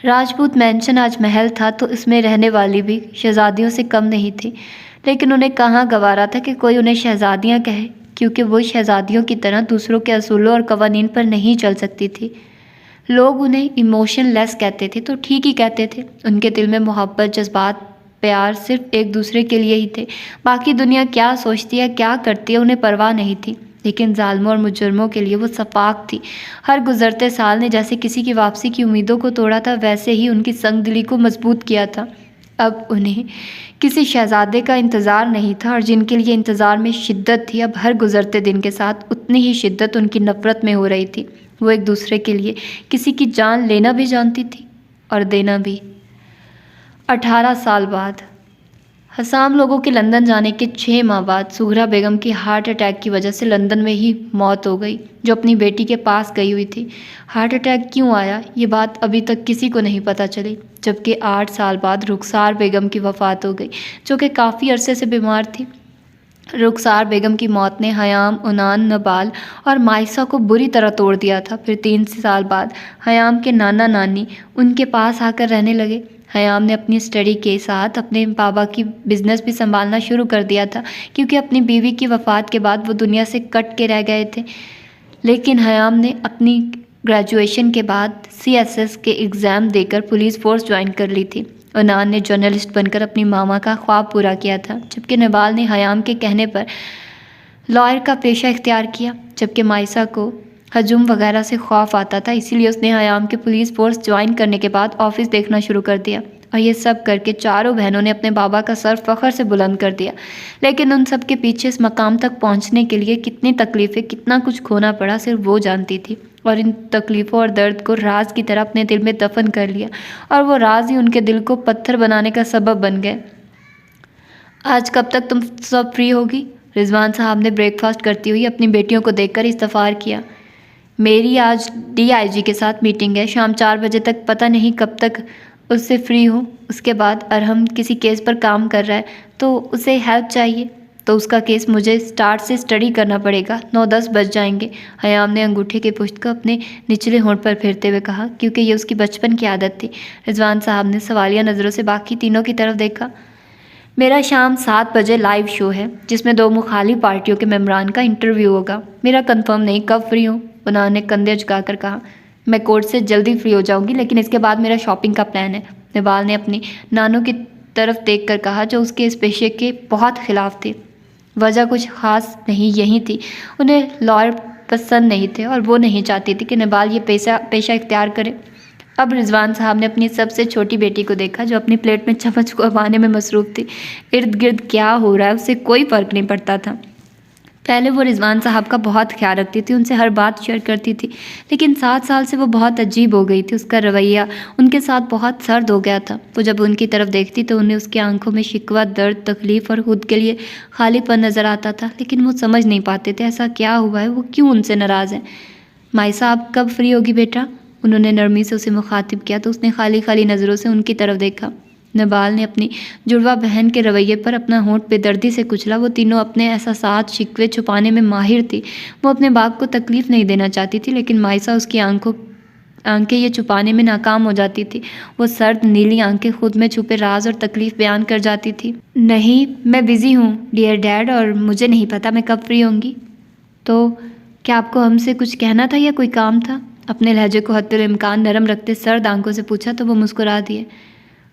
राजपूत मैंशन आज महल था, तो इसमें रहने वाली भी शहजादियों से कम नहीं थी, लेकिन उन्हें कहाँ गवारा था कि कोई उन्हें शहजादियाँ कहे, क्योंकि वो शहजादियों की तरह दूसरों के असूलों और कवानीन पर नहीं चल सकती थी। लोग उन्हें इमोशनलेस कहते थे तो ठीक ही कहते थे। उनके दिल में मोहब्बत, जज्बात, प्यार सिर्फ एक दूसरे के लिए ही थे। बाकी दुनिया क्या सोचती है, क्या करती है, उन्हें परवाह नहीं थी। लेकिन जालिमों और मुजरमों के लिए वो सपाक थी। हर गुजरते साल ने जैसे किसी की वापसी की उम्मीदों को तोड़ा था, वैसे ही उनकी संगदिली को मजबूत किया था। अब उन्हें किसी शहजादे का इंतज़ार नहीं था, और जिनके लिए इंतज़ार में शिद्दत थी, अब हर गुजरते दिन के साथ उतनी ही शिद्दत उनकी नफ़रत में हो रही थी। वो एक दूसरे के लिए किसी की जान लेना भी जानती थी और देना भी। 18 साल बाद हसाम लोगों के लंदन जाने के 6 माह बाद सुहरा बेगम की हार्ट अटैक की वजह से लंदन में ही मौत हो गई, जो अपनी बेटी के पास गई हुई थी। हार्ट अटैक क्यों आया, ये बात अभी तक किसी को नहीं पता चली, जबकि 8 साल बाद रुखसार बेगम की वफ़ात हो गई, जो कि काफ़ी अरसे से बीमार थी। रुखसार बेगम की मौत ने हयाम, उनान, नबाल और माइसा को बुरी तरह तोड़ दिया था। फिर 3 साल बाद हयाम के नाना नानी उनके पास आकर रहने लगे। हयाम ने अपनी स्टडी के साथ अपने बाबा की बिज़नेस भी संभालना शुरू कर दिया था, क्योंकि अपनी बीवी की वफ़ात के बाद वो दुनिया से कट के रह गए थे। लेकिन हयाम ने अपनी ग्रेजुएशन के बाद CSS के एग्ज़ाम देकर पुलिस फोर्स ज्वाइन कर ली थी। उनान ने जर्नलिस्ट बनकर अपनी मामा का ख्वाब पूरा किया था, जबकि नबाल ने हयाम के कहने पर लॉयर का पेशा इख्तियार किया। जबकि माइसा को हजूम वगैरह से खौफ आता था, इसीलिए उसने हयाम के पुलिस फोर्स ज्वाइन करने के बाद ऑफिस देखना शुरू कर दिया। और ये सब करके चारों बहनों ने अपने बाबा का सर फ़ख्र से बुलंद कर दिया। लेकिन उन सब के पीछे इस मकाम तक पहुंचने के लिए कितनी तकलीफ़ें, कितना कुछ खोना पड़ा, सिर्फ वो जानती थी। और इन तकलीफ़ों और दर्द को राज की तरह अपने दिल में दफन कर लिया, और वो राज ही उनके दिल को पत्थर बनाने का सबब बन गए। आज कब तक तुम सब फ्री होगी? रिजवान साहब ने ब्रेकफास्ट करती हुई अपनी बेटियों को देखकर इस्तफार किया। मेरी आज DIG के साथ मीटिंग है, शाम 4 बजे तक, पता नहीं कब तक उससे फ्री हूँ। उसके बाद अरहम किसी केस पर काम कर रहा है, तो उसे हेल्प चाहिए, तो उसका केस मुझे स्टार्ट से स्टडी करना पड़ेगा। 9-10 बज जाएंगे। हयाम ने अंगूठे की पुश्त को अपने निचले होंठ पर फेरते हुए कहा, क्योंकि ये उसकी बचपन की आदत थी। रिजवान साहब ने सवालिया नज़रों से बाकी तीनों की तरफ देखा। मेरा शाम 7 बजे लाइव शो है, जिसमें 2 मुखालिफ पार्टियों के मेम्बरान का इंटरव्यू होगा। मेरा कंफर्म नहीं कब फ्री हूँ। उन्होंने कंधे झुकाकर कहा। मैं कोर्ट से जल्दी फ्री हो जाऊँगी, लेकिन इसके बाद मेरा शॉपिंग का प्लान है। नबाल ने अपनी नानों की तरफ देख कर कहा, जो उसके इस पेशे के बहुत खिलाफ थे। वजह कुछ ख़ास नहीं, यही थी, उन्हें लॉयर पसंद नहीं थे, और वो नहीं चाहती थी कि नबाल ये पेशा इख्तियार करे। अब रिजवान साहब ने अपनी सबसे छोटी बेटी को देखा, जो अपनी प्लेट में चम्मच को उबाने में मसरूफ़ थी। इर्द गिर्द क्या हो रहा है उससे कोई फ़र्क नहीं पड़ता था। पहले वो रिजवान साहब का बहुत ख्याल रखती थी, उनसे हर बात शेयर करती थी, लेकिन 7 साल से वो बहुत अजीब हो गई थी। उसका रवैया उनके साथ बहुत सर्द हो गया था। वो जब उनकी तरफ देखती तो उन्हें उसकी आंखों में शिकवा, दर्द, तकलीफ़ और खुद के लिए खालीपन नज़र आता था, लेकिन वो समझ नहीं पाते थे ऐसा क्या हुआ है, वो क्यों उनसे नाराज़ है। माई साहब कब फ्री होगी बेटा? उन्होंने नरमी से उसे मुखातिब किया तो उसने खाली खाली नज़रों से उनकी तरफ देखा। नबाल ने अपनी जुड़वा बहन के रवैये पर अपना होंठ बेदर्दी से कुचला। वो तीनों अपने एहसासात शिकवे छुपाने में माहिर थी। वो अपने बाप को तकलीफ़ नहीं देना चाहती थी, लेकिन मायसा उसकी आंखें ये छुपाने में नाकाम हो जाती थी। वो सर्द नीली आंखें खुद में छुपे राज और तकलीफ़ बयान कर जाती थी। नहीं, मैं बिज़ी हूँ डियर डैड, और मुझे नहीं पता मैं कब फ्री होंगी। तो क्या आपको हमसे कुछ कहना था या कोई काम था? अपने लहजे को हद्दुल इम्कान नरम रखते सर्द आंखों से पूछा तो वो मुस्कुरा दिए।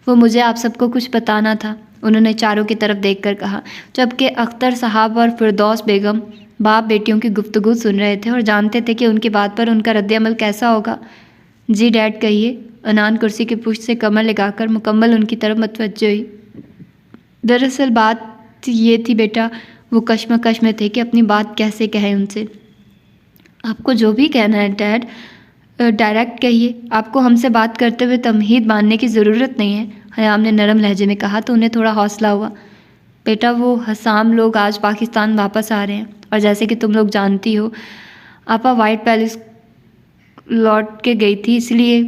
वो मुझे आप सबको कुछ बताना था, उन्होंने चारों की तरफ देखकर कहा, जबकि अख्तर साहब और फिरदौस बेगम बाप बेटियों की गुफ्तगू सुन रहे थे और जानते थे कि उनकी बात पर उनका रद्द-ए-अमल कैसा होगा। जी डैड कहिए। अनान कुर्सी की पुश्त से कमर लगाकर मुकम्मल उनकी तरफ मुतवज्जो हुई। दरअसल बात ये थी बेटा, वो कश्मकश में थे कि अपनी बात कैसे कहें उनसे। आपको जो भी कहना है डैड, डायरेक्ट कहिए। आपको हमसे बात करते हुए तमहीद बांधने की ज़रूरत नहीं है, हयाम ने नरम लहजे में कहा तो उन्हें थोड़ा हौसला हुआ। बेटा, वो हसाम लोग आज पाकिस्तान वापस आ रहे हैं और जैसे कि तुम लोग जानती हो, आपा वाइट पैलेस लौट के गई थी, इसलिए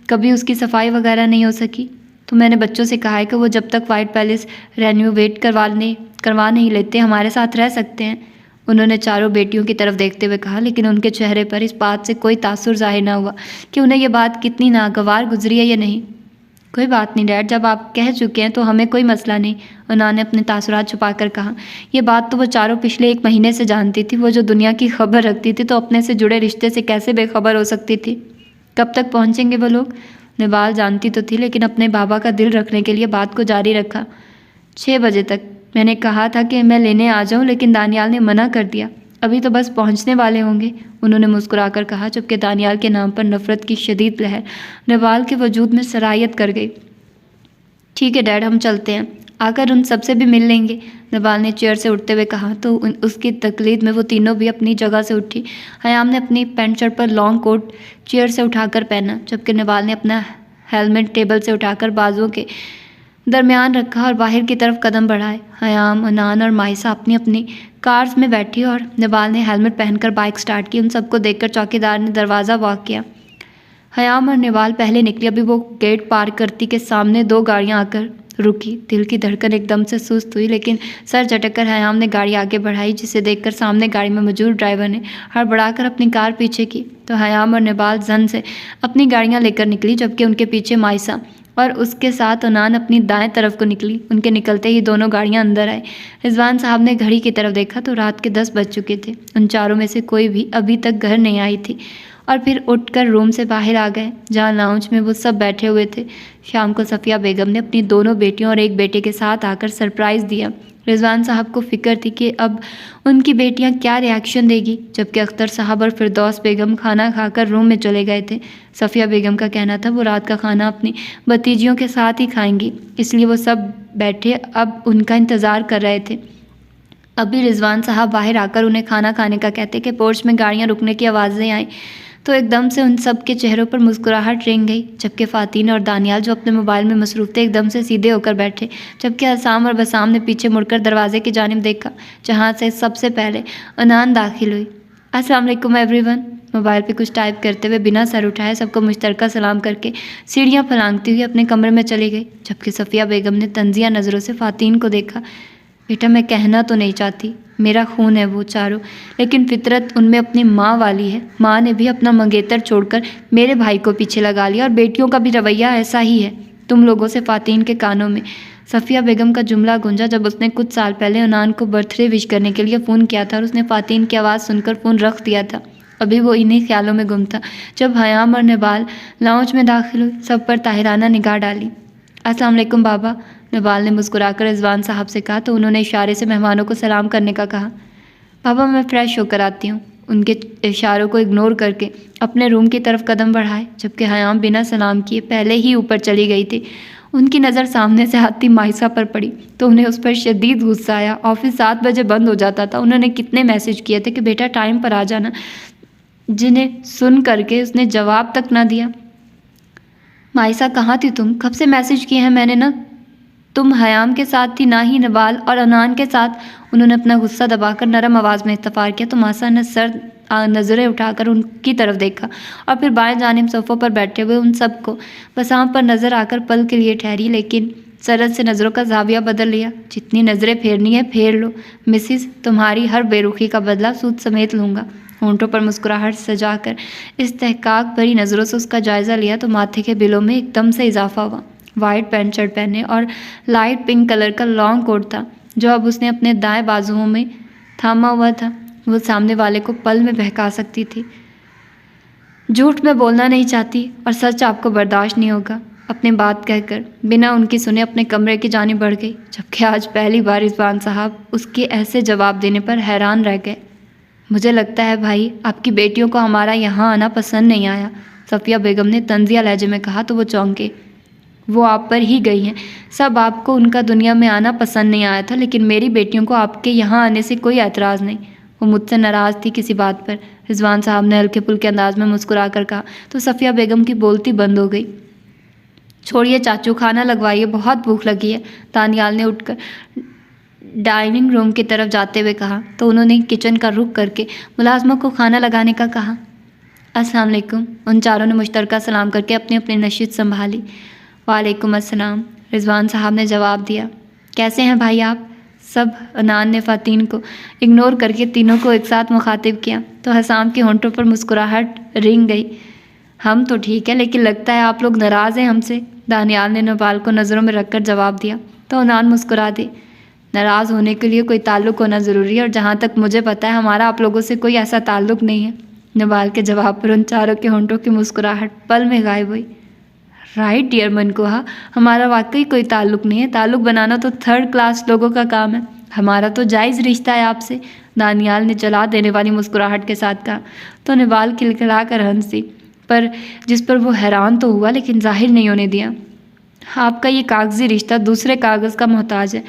कभी उसकी सफाई वगैरह नहीं हो सकी। तो मैंने बच्चों से कहा है कि वो जब तक वाइट पैलेस रेन्यूवेट करवा नहीं लेते हमारे साथ रह सकते हैं, उन्होंने चारों बेटियों की तरफ देखते हुए कहा। लेकिन उनके चेहरे पर इस बात से कोई तासुर जाहिर न हुआ कि उन्हें यह बात कितनी नागवार गुजरी है या नहीं। कोई बात नहीं डैड, जब आप कह चुके हैं तो हमें कोई मसला नहीं, उन्होंने अपने तासुरात छुपाकर कहा। यह बात तो वो चारों पिछले 1 महीने से जानती थी। वो जो दुनिया की खबर रखती थी तो अपने से जुड़े रिश्ते से कैसे बेखबर हो सकती थी। कब तक पहुँचेंगे वो लोग? नबाल जानती तो थी, लेकिन अपने बाबा का दिल रखने के लिए बात को जारी रखा। 6 बजे तक। मैंने कहा था कि मैं लेने आ जाऊं, लेकिन दानियाल ने मना कर दिया। अभी तो बस पहुंचने वाले होंगे, उन्होंने मुस्कुराकर कहा, जबकि दानियाल के नाम पर नफ़रत की शदीद लहर नबाल के वजूद में सरायत कर गई। ठीक है डैड, हम चलते हैं, आकर उन सबसे भी मिल लेंगे, नबाल ने चेयर से उठते हुए कहा तो उसकी तकलीद में वो तीनों भी अपनी जगह से उठी। हयाम ने अपनी पैंट शर्ट पर लॉन्ग कोट चेयर से उठाकर पहना, जबकि नबाल ने अपना हेलमेट टेबल से उठाकर बाजुओं के दरमियान रखा और बाहर की तरफ कदम बढ़ाए। हयाम, अनान और मायसा अपनी अपनी कार्स में बैठी और नबाल ने हेलमेट पहनकर बाइक स्टार्ट की। उन सबको देखकर चौकीदार ने दरवाज़ा वॉक किया। हयाम और नबाल पहले निकली। अभी वो गेट पार करती के सामने 2 गाड़ियां आकर रुकी। दिल की धड़कन एकदम से सुस्त हुई, लेकिन सर झटककर हयाम ने गाड़ी आगे बढ़ाई, जिसे देखकर सामने गाड़ी में मौजूद ड्राइवर ने हड़बड़ाकर अपनी कार पीछे की। तो हयाम और नबाल जन से अपनी गाड़ियां लेकर निकली, जबकि उनके पीछे मायसा और उसके साथ अनान अपनी दाएं तरफ को निकली। उनके निकलते ही दोनों गाड़ियां अंदर आए। रिजवान साहब ने घड़ी की तरफ देखा तो रात के 10 बज चुके थे। उन चारों में से कोई भी अभी तक घर नहीं आई थी और फिर उठकर रूम से बाहर आ गए, जहां लाउंज में वो सब बैठे हुए थे। शाम को सफ़िया बेगम ने अपनी दोनों बेटियों और एक बेटे के साथ आकर सरप्राइज़ दिया। रिजवान साहब को फिक्र थी कि अब उनकी बेटियां क्या रिएक्शन देगी, जबकि अख्तर साहब और फिरदौस बेगम खाना खाकर रूम में चले गए थे। सफ़िया बेगम का कहना था वो रात का खाना अपनी भतीजियों के साथ ही खाएंगी, इसलिए वो सब बैठे अब उनका इंतज़ार कर रहे थे। अभी रिजवान साहब बाहर आकर उन्हें खाना खाने का कहते कि पोर्च में गाड़ियाँ रुकने की आवाज़ें आईं तो एकदम से उन सब के चेहरों पर मुस्कुराहट रेंग गई, जबकि फ़ातीन और दानियाल जो अपने मोबाइल में मसरूफ़ थे एकदम से सीधे होकर बैठे, जबकि हसाम और बसाम ने पीछे मुड़कर दरवाजे की जानिब देखा, जहां से सबसे पहले अनान दाखिल हुई। अस्सलाम वालेकुम एवरीवन, मोबाइल पे कुछ टाइप करते हुए बिना सर उठाए सबको मुश्तरका सलाम करके सीढ़ियाँ फलांगती हुई अपने कमरे में चली गई, जबकि सफ़िया बेगम ने तंजिया नज़रों से फ़ातीन को देखा। बेटा, मैं कहना तो नहीं चाहती, मेरा खून है वो चारों, लेकिन फितरत उनमें अपनी माँ वाली है। माँ ने भी अपना मंगेतर छोड़कर मेरे भाई को पीछे लगा लिया और बेटियों का भी रवैया ऐसा ही है तुम लोगों से। फ़ातीन के कानों में सफ़िया बेगम का जुमला गूंजा जब उसने कुछ साल पहले अनान को बर्थडे विश करने के लिए फ़ोन किया था और उसने फ़ातीन की आवाज़ सुनकर फ़ोन रख दिया था। अभी वो इन्हीं ख्यालों में गुम था जब हयाम और नबाल लाउंज में दाखिल हुई, सब पर ताहिराना निगाह डाली। अस्सलाम वालेकुम बाबा, नबाल ने मुस्कुराकर रिजवान साहब से कहा तो उन्होंने इशारे से मेहमानों को सलाम करने का कहा। बाबा, मैं फ़्रेश होकर आती हूँ, उनके इशारों को इग्नोर करके अपने रूम की तरफ कदम बढ़ाए, जबकि हयाम बिना सलाम किए पहले ही ऊपर चली गई थी। उनकी नज़र सामने से आती मायसा पर पड़ी तो उन्हें उस पर शदीद गुस्सा आया। ऑफिस 7 बजे बंद हो जाता था। उन्होंने कितने मैसेज किए थे कि बेटा टाइम पर आ जाना, जिन्हें सुन करके उसने जवाब तक ना दिया। मायसा, कहाँ थी तुम? कब से मैसेज किए हैं मैंने ना। तुम हयाम के साथ थी, ना ही नबाल और अनान के साथ, उन्होंने अपना गुस्सा दबाकर नरम आवाज़ में इस्तफार किया तो मायसा ने सर नज़रें उठाकर उनकी तरफ देखा और फिर बाएं जानिब सोफ़ों पर बैठे हुए उन सबको बस आँख पर नज़र आकर पल के लिए ठहरी, लेकिन सरद से नज़रों का जाविया बदल लिया। जितनी नज़रें फेरनी है फेर लो मिसिस, तुम्हारी हर बेरुखी का बदला सूद समेत लूँगा। होंठों पर मुस्कुराहट सजाकर इस्तेहकाक भरी नज़रों से उसका जायज़ा लिया तो माथे के बिलों में एकदम से इजाफा हुआ। वाइट पैंट शर्ट पहने और लाइट पिंक कलर का लॉन्ग कोट था जो अब उसने अपने दाएं बाजुओं में थामा हुआ था। वो सामने वाले को पल में बहका सकती थी। झूठ मैं बोलना नहीं चाहती और सच आपको बर्दाश्त नहीं होगा, अपनी बात कहकर बिना उनकी सुने अपने कमरे की जानिब बढ़ गई, जबकि आज पहली बार रिजवान साहब उसके ऐसे जवाब देने पर हैरान रह गए। मुझे लगता है भाई आपकी बेटियों को हमारा यहाँ आना पसंद नहीं आया, सफ़िया बेगम ने तंजिया लहजे में कहा तो वो चौंके। वो आप पर ही गई हैं, सब आपको उनका दुनिया में आना पसंद नहीं आया था, लेकिन मेरी बेटियों को आपके यहाँ आने से कोई एतराज़ नहीं। वो मुझसे नाराज़ थी किसी बात पर, रिजवान साहब ने हल्के फुल्के अंदाज में मुस्कुरा कर कहा तो सफ़िया बेगम की बोलती बंद हो गई। छोड़िए चाचू, खाना लगवाइए, बहुत भूख लगी है, दानियाल ने उठकर डाइनिंग रूम की तरफ जाते हुए कहा तो उन्होंने किचन का रुख करके मुलाजमों को खाना लगाने का कहा। अस्सलाम वालेकुम, उन चारों ने मुश्तरका सलाम करके अपनी अपनी नशीद संभाली। वालेकुम अस्सलाम, रिजवान साहब ने जवाब दिया। कैसे हैं भाई आप सब? अनान ने फ़ातीन को इग्नोर करके तीनों को एक साथ मुखातिब किया तो हसाम के होंठों पर मुस्कुराहट रिंग गई। हम तो ठीक है, लेकिन लगता है आप लोग नाराज़ हैं हमसे, दानियाल ने नवाल को नज़रों में रखकर जवाब दिया तो अनान मुस्कुरा दी। नाराज़ होने के लिए कोई ताल्लुक़ होना ज़रूरी है और जहाँ तक मुझे पता है हमारा आप लोगों से कोई ऐसा ताल्लुक़ नहीं है। नवाल के जवाब पर उन चारों के होंठों की मुस्कुराहट पल में गायब हुई। राइट डियर मनकुहा, हमारा वाकई कोई ताल्लुक़ नहीं है, ताल्लुक़ बनाना तो थर्ड क्लास लोगों का काम है, हमारा तो जायज़ रिश्ता है आपसे, दानियाल ने जला देने वाली मुस्कुराहट के साथ कहा तो नवाल खिलखिला कर हंसी, पर जिस पर वो हैरान तो हुआ लेकिन जाहिर नहीं होने दिया। आपका ये कागज़ी रिश्ता दूसरे कागज़ का मोहताज है,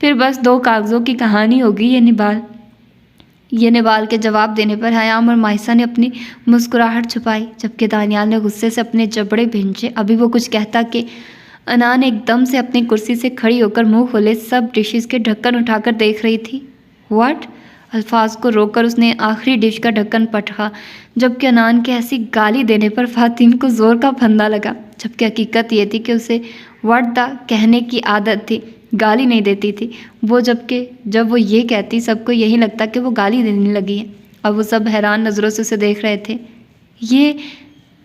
फिर बस दो कागज़ों की कहानी होगी। ये निबाल के जवाब देने पर हयाम और माहिसा ने अपनी मुस्कुराहट छुपाई, जबकि दानियाल ने गुस्से से अपने जबड़े भींचे। अभी वो कुछ कहता कि अनान एकदम से अपनी कुर्सी से खड़ी होकर मुंह खोले सब डिशेस के ढक्कन उठाकर देख रही थी। व्हाट? अल्फाज को रोककर उसने आखिरी डिश का ढक्कन पटका, जबकि अनान के ऐसी गाली देने पर फ़ातीन को ज़ोर का फंदा लगा, जबकि हकीकत ये थी कि उसे व्हाट द कहने की आदत थी, गाली नहीं देती थी वो, जबकि जब वो ये कहती सबको यही लगता कि वो गाली देने लगी है। और वो सब हैरान नज़रों से उसे देख रहे थे।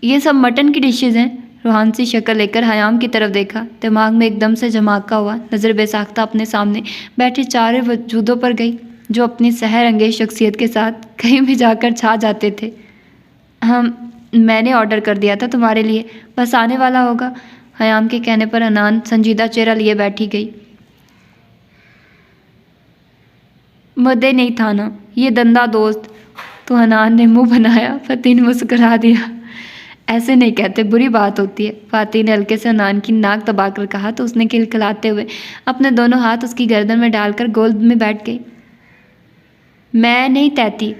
ये सब मटन की डिशेज़ हैं। रूहान सी शक्ल लेकर हयाम की तरफ देखा, दिमाग में एकदम से झमाका हुआ, नज़र बेसाख्ता अपने सामने बैठे चारों वजूदों पर गई जो अपनी सहर अंगेज शख्सियत के साथ कहीं भी जाकर छा जाते थे। मैंने ऑर्डर कर दिया था तुम्हारे लिए, बस आने वाला होगा। हयाम के कहने पर अनान संजीदा चेहरा लिए बैठी गई। मदे नहीं था ना ये दंदा दोस्त, तो अनान ने मुंह बनाया। फ़ातीन मुस्कुरा दिया। ऐसे नहीं कहते, बुरी बात होती है, फ़ातीन ने हल्के से अनान की नाक दबाकर कहा तो उसने खिलखिलाते हुए अपने दोनों हाथ उसकी गर्दन में डालकर गोद में बैठ गई। मैं नहीं तैती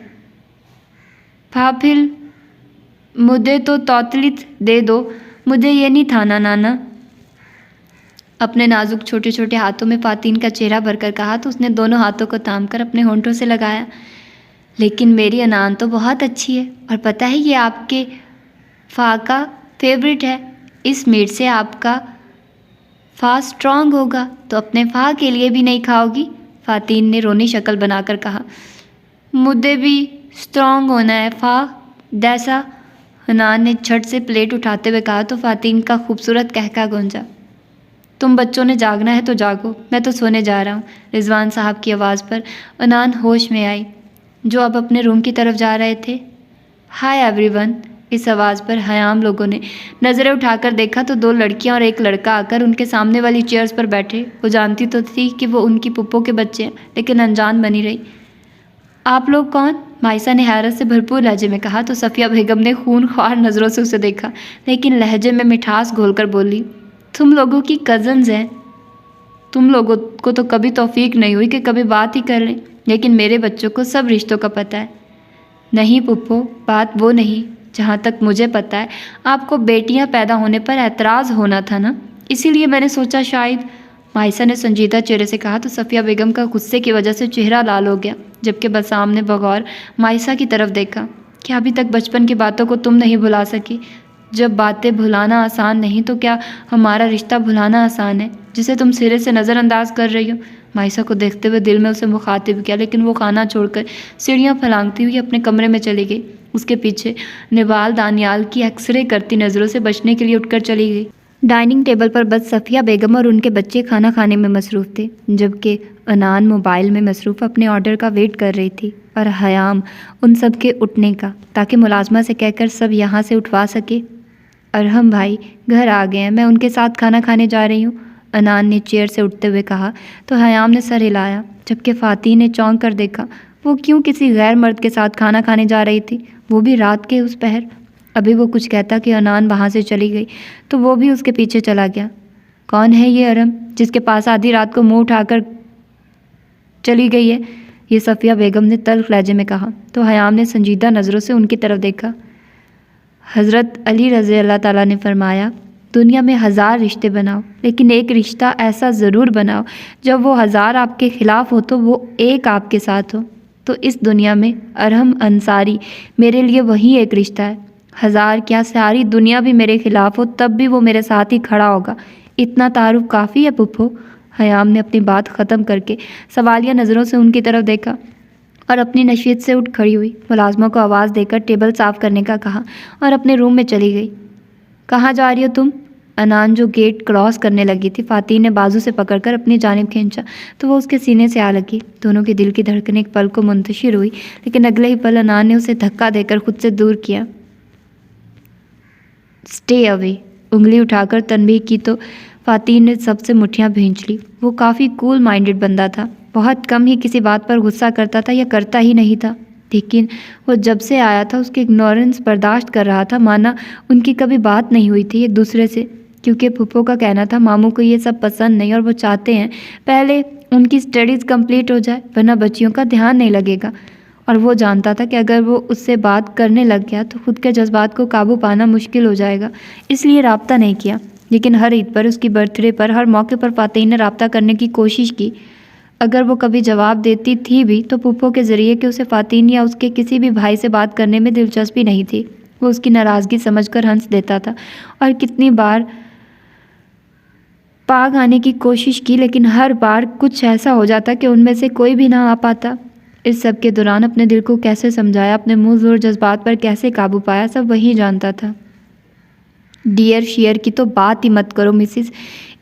फाफिल, मुझे तो तौतलित दे दो, मुझे ये नहीं था ना नाना। अपने नाजुक छोटे छोटे हाथों में फ़ातीन का चेहरा भरकर कहा तो उसने दोनों हाथों को थामकर अपने होंठों से लगाया। लेकिन मेरी अनान तो बहुत अच्छी है, और पता है ये आपके फ़ा का फेवरेट है, इस मीट से आपका फ़ा स्ट्रॉन्ग होगा, तो अपने फ़ा के लिए भी नहीं खाओगी? फ़ातीन ने रोनी शक्ल बनाकर कहा। मुझे भी स्ट्रॉन्ग होना है फ़ा जैसा, अनान ने झट से प्लेट उठाते हुए कहा तो फ़ातीन का खूबसूरत कहका गूंजा। तुम बच्चों ने जागना है तो जागो, मैं तो सोने जा रहा हूँ। रिजवान साहब की आवाज़ पर अनान होश में आई, जो अब अपने रूम की तरफ जा रहे थे। हाय एवरीवन, इस आवाज़ पर हयाम लोगों ने नज़रें उठाकर देखा तो दो लड़कियां और एक लड़का आकर उनके सामने वाली चेयर्स पर बैठे। वो जानती तो थी कि वो उनकी पुप्पो के बच्चे हैं, लेकिन अनजान बनी रही। आप लोग कौन? माइसा ने हैरत से भरपूर लहजे में कहा तो सफ़िया बेगम ने खूनख्वार नज़रों से उसे देखा, लेकिन लहजे में मिठास घोलकर बोली, तुम लोगों की कज़न्स हैं। तुम लोगों को तो कभी तौफीक नहीं हुई कि कभी बात ही कर लें, लेकिन मेरे बच्चों को सब रिश्तों का पता है। नहीं पुप्पो, बात वो नहीं, जहाँ तक मुझे पता है आपको बेटियाँ पैदा होने पर एतराज़ होना था ना, इसीलिए मैंने सोचा शायद मायसा ने संजीदा चेहरे से कहा तो सफ़िया बेगम का गुस्से की वजह से चेहरा लाल हो गया, जबकि बसाम ने बगौर मायसा की तरफ देखा। क्या अभी तक बचपन की बातों को तुम नहीं भुला सकी? जब बातें भुलाना आसान नहीं तो क्या हमारा रिश्ता भुलाना आसान है, जिसे तुम सिरे से नज़रअंदाज कर रही हो? मायसा को देखते हुए दिल में उसे मुखातिब किया, लेकिन वो खाना छोड़कर सीढ़ियाँ फलांगती हुई अपने कमरे में चली गई। उसके पीछे निवाल दानियाल की एक्सरे करती नज़रों से बचने के लिए उठकर चली गई। डाइनिंग टेबल पर बस सफ़िया बेगम और उनके बच्चे खाना खाने में मसरूफ़ थे, जबकि अनान मोबाइल में मसरूफ़ अपने ऑर्डर का वेट कर रही थी और हयाम उन सब के उठने का, ताकि मुलाजमा से कहकर सब यहाँ से उठवा सके। अरहम भाई घर आ गए हैं, मैं उनके साथ खाना खाने जा रही हूँ, अनान ने चेयर से उठते हुए कहा तो हयाम ने सर हिलाया, जबकि फ़ाती ने चौंक कर देखा। वो क्यों किसी गैर मर्द के साथ खाना खाने जा रही थी, वो भी रात के उस पहर? अभी वो कुछ कहता कि अनान वहाँ से चली गई तो वो भी उसके पीछे चला गया। कौन है ये अरहम जिसके पास आधी रात को मुंह उठाकर चली गई है? ये सफ़िया बेगम ने तल्ख लहजे में कहा तो हयाम ने संजीदा नज़रों से उनकी तरफ देखा। हज़रत अली रज़ी अल्लाह ताला ने फरमाया, दुनिया में 1000 रिश्ते बनाओ, लेकिन एक रिश्ता ऐसा ज़रूर बनाओ जब वो 1000 आपके ख़िलाफ़ हो तो वो एक आपके साथ हो। तो इस दुनिया में अरहम अंसारी मेरे लिए वही एक रिश्ता है। 1000 क्या सारी दुनिया भी मेरे ख़िलाफ़ हो तब भी वो मेरे साथ ही खड़ा होगा। इतना तारुफ काफ़ी है पुप्पो। हयाम ने अपनी बात ख़त्म करके सवालिया नज़रों से उनकी तरफ देखा और अपनी नशीद से उठ खड़ी हुई, मुलाजमा को आवाज़ देकर टेबल साफ़ करने का कहा और अपने रूम में चली गई। कहाँ जा रही हो तुम? अनान जो गेट क्रॉस करने लगी थी, फ़ाती ने बाजू से पकड़कर अपनी जानिब खींचा तो वो उसके सीने से आ लगी। दोनों के दिल की धड़कन एक पल को मुंतशिर हुई, लेकिन अगले ही पल अनान ने उसे धक्का देकर खुद से दूर किया। स्टे अवे, उंगली उठाकर तनबीह की तो फ़ाती ने सबसे मुठ्ठियाँ भींच ली। वो काफ़ी कूल माइंडेड बंदा था, बहुत कम ही किसी बात पर गुस्सा करता था या करता ही नहीं था, लेकिन वो जब से आया था उसकी इग्नोरेंस बर्दाश्त कर रहा था, माना उनकी कभी बात नहीं हुई थी एक दूसरे से, क्योंकि फूफो का कहना था मामू को ये सब पसंद नहीं और वो चाहते हैं पहले उनकी स्टडीज़ कंप्लीट हो जाए, वरना बच्चियों का ध्यान नहीं लगेगा। और वो जानता था कि अगर वो उससे बात करने लग गया तो खुद के जज्बात को काबू पाना मुश्किल हो जाएगा, इसलिए रब्ता नहीं किया। लेकिन हर ईद पर, उसकी बर्थडे पर, हर मौके पर फ़ाती ने रब्ता करने की कोशिश की। अगर वो कभी जवाब देती थी भी तो फूफो के ज़रिए कि उसे फ़ातीन या उसके किसी भी भाई से बात करने में दिलचस्पी नहीं थी। वो उसकी नाराज़गी समझकर हंस देता था और कितनी बार पाग आने की कोशिश की, लेकिन हर बार कुछ ऐसा हो जाता कि उनमें से कोई भी ना आ पाता। इस सब के दौरान अपने दिल को कैसे समझाया, अपने मुँह ज़ोर जज्बात पर कैसे काबू पाया, सब वही जानता था। डियर शेयर की तो बात ही मत करो मिसिस,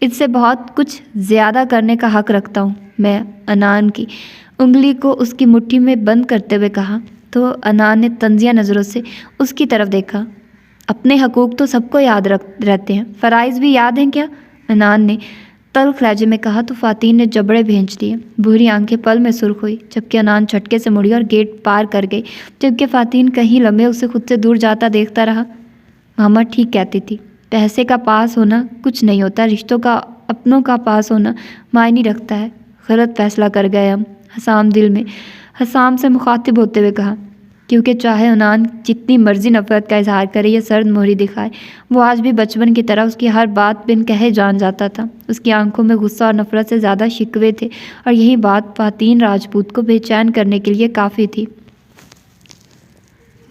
इससे बहुत कुछ ज़्यादा करने का हक़ रखता हूँ मैं, अनान की उंगली को उसकी मुट्ठी में बंद करते हुए कहा तो अनान ने तंजिया नज़रों से उसकी तरफ देखा। अपने हकूक़ तो सबको याद रहते हैं, फ़राइज़ भी याद हैं क्या? अनान ने तल्ख लहजे में कहा तो फ़ातीन ने जबड़े भींच दिए। भूरी आंखें पल में सुर्ख हुई, जबकि अनान झटके से मुड़ी और गेट पार कर गई, जबकि फ़ातीन कहीं लम्हे उसे खुद से दूर जाता देखता रहा। मामा ठीक कहती थी, पैसे का पास होना कुछ नहीं होता, रिश्तों का, अपनों का पास होना मायने रखता है। गलत फैसला कर गए हम, हसाम दिल में हसाम से मुखातिब होते हुए कहा, क्योंकि चाहे अनान जितनी मर्जी नफ़रत का इजहार करे या सर्द मोहरी दिखाए, वो आज भी बचपन की तरह उसकी हर बात बिन कहे जान जाता था। उसकी आंखों में गुस्सा और नफ़रत से ज़्यादा शिकवे थे और यही बात फ़ातीन राजपूत को बेचैन करने के लिए काफ़ी थी।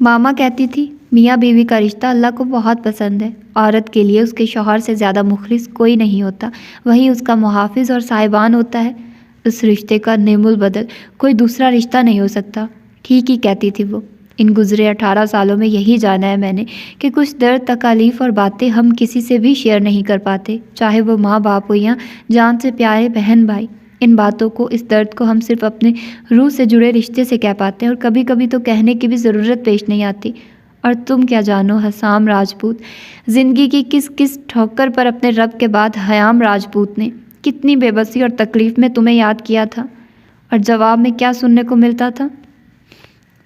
मामा कहती थी मियाँ बीवी का रिश्ता अल्लाह को बहुत पसंद है। औरत के लिए उसके शौहर से ज़्यादा मुखलिस कोई नहीं होता, वही उसका मुहाफिज और साहिबान होता है। उस रिश्ते का नेमुल बदल कोई दूसरा रिश्ता नहीं हो सकता। ठीक ही कहती थी वो। इन गुज़रे 18 सालों में यही जाना है मैंने कि कुछ दर्द, तकालीफ़ और बातें हम किसी से भी शेयर नहीं कर पाते, चाहे वो माँ बाप हो या जान से प्यारे बहन भाई। इन बातों को, इस दर्द को हम सिर्फ अपने रूह से जुड़े रिश्ते से कह पाते हैं और कभी कभी तो कहने की भी ज़रूरत पेश नहीं आती। और तुम क्या जानो हसाम राजपूत, ज़िंदगी की किस किस ठोकर पर अपने रब के बाद हयाम राजपूत ने कितनी बेबसी और तकलीफ़ में तुम्हें याद किया था, और जवाब में क्या सुनने को मिलता था।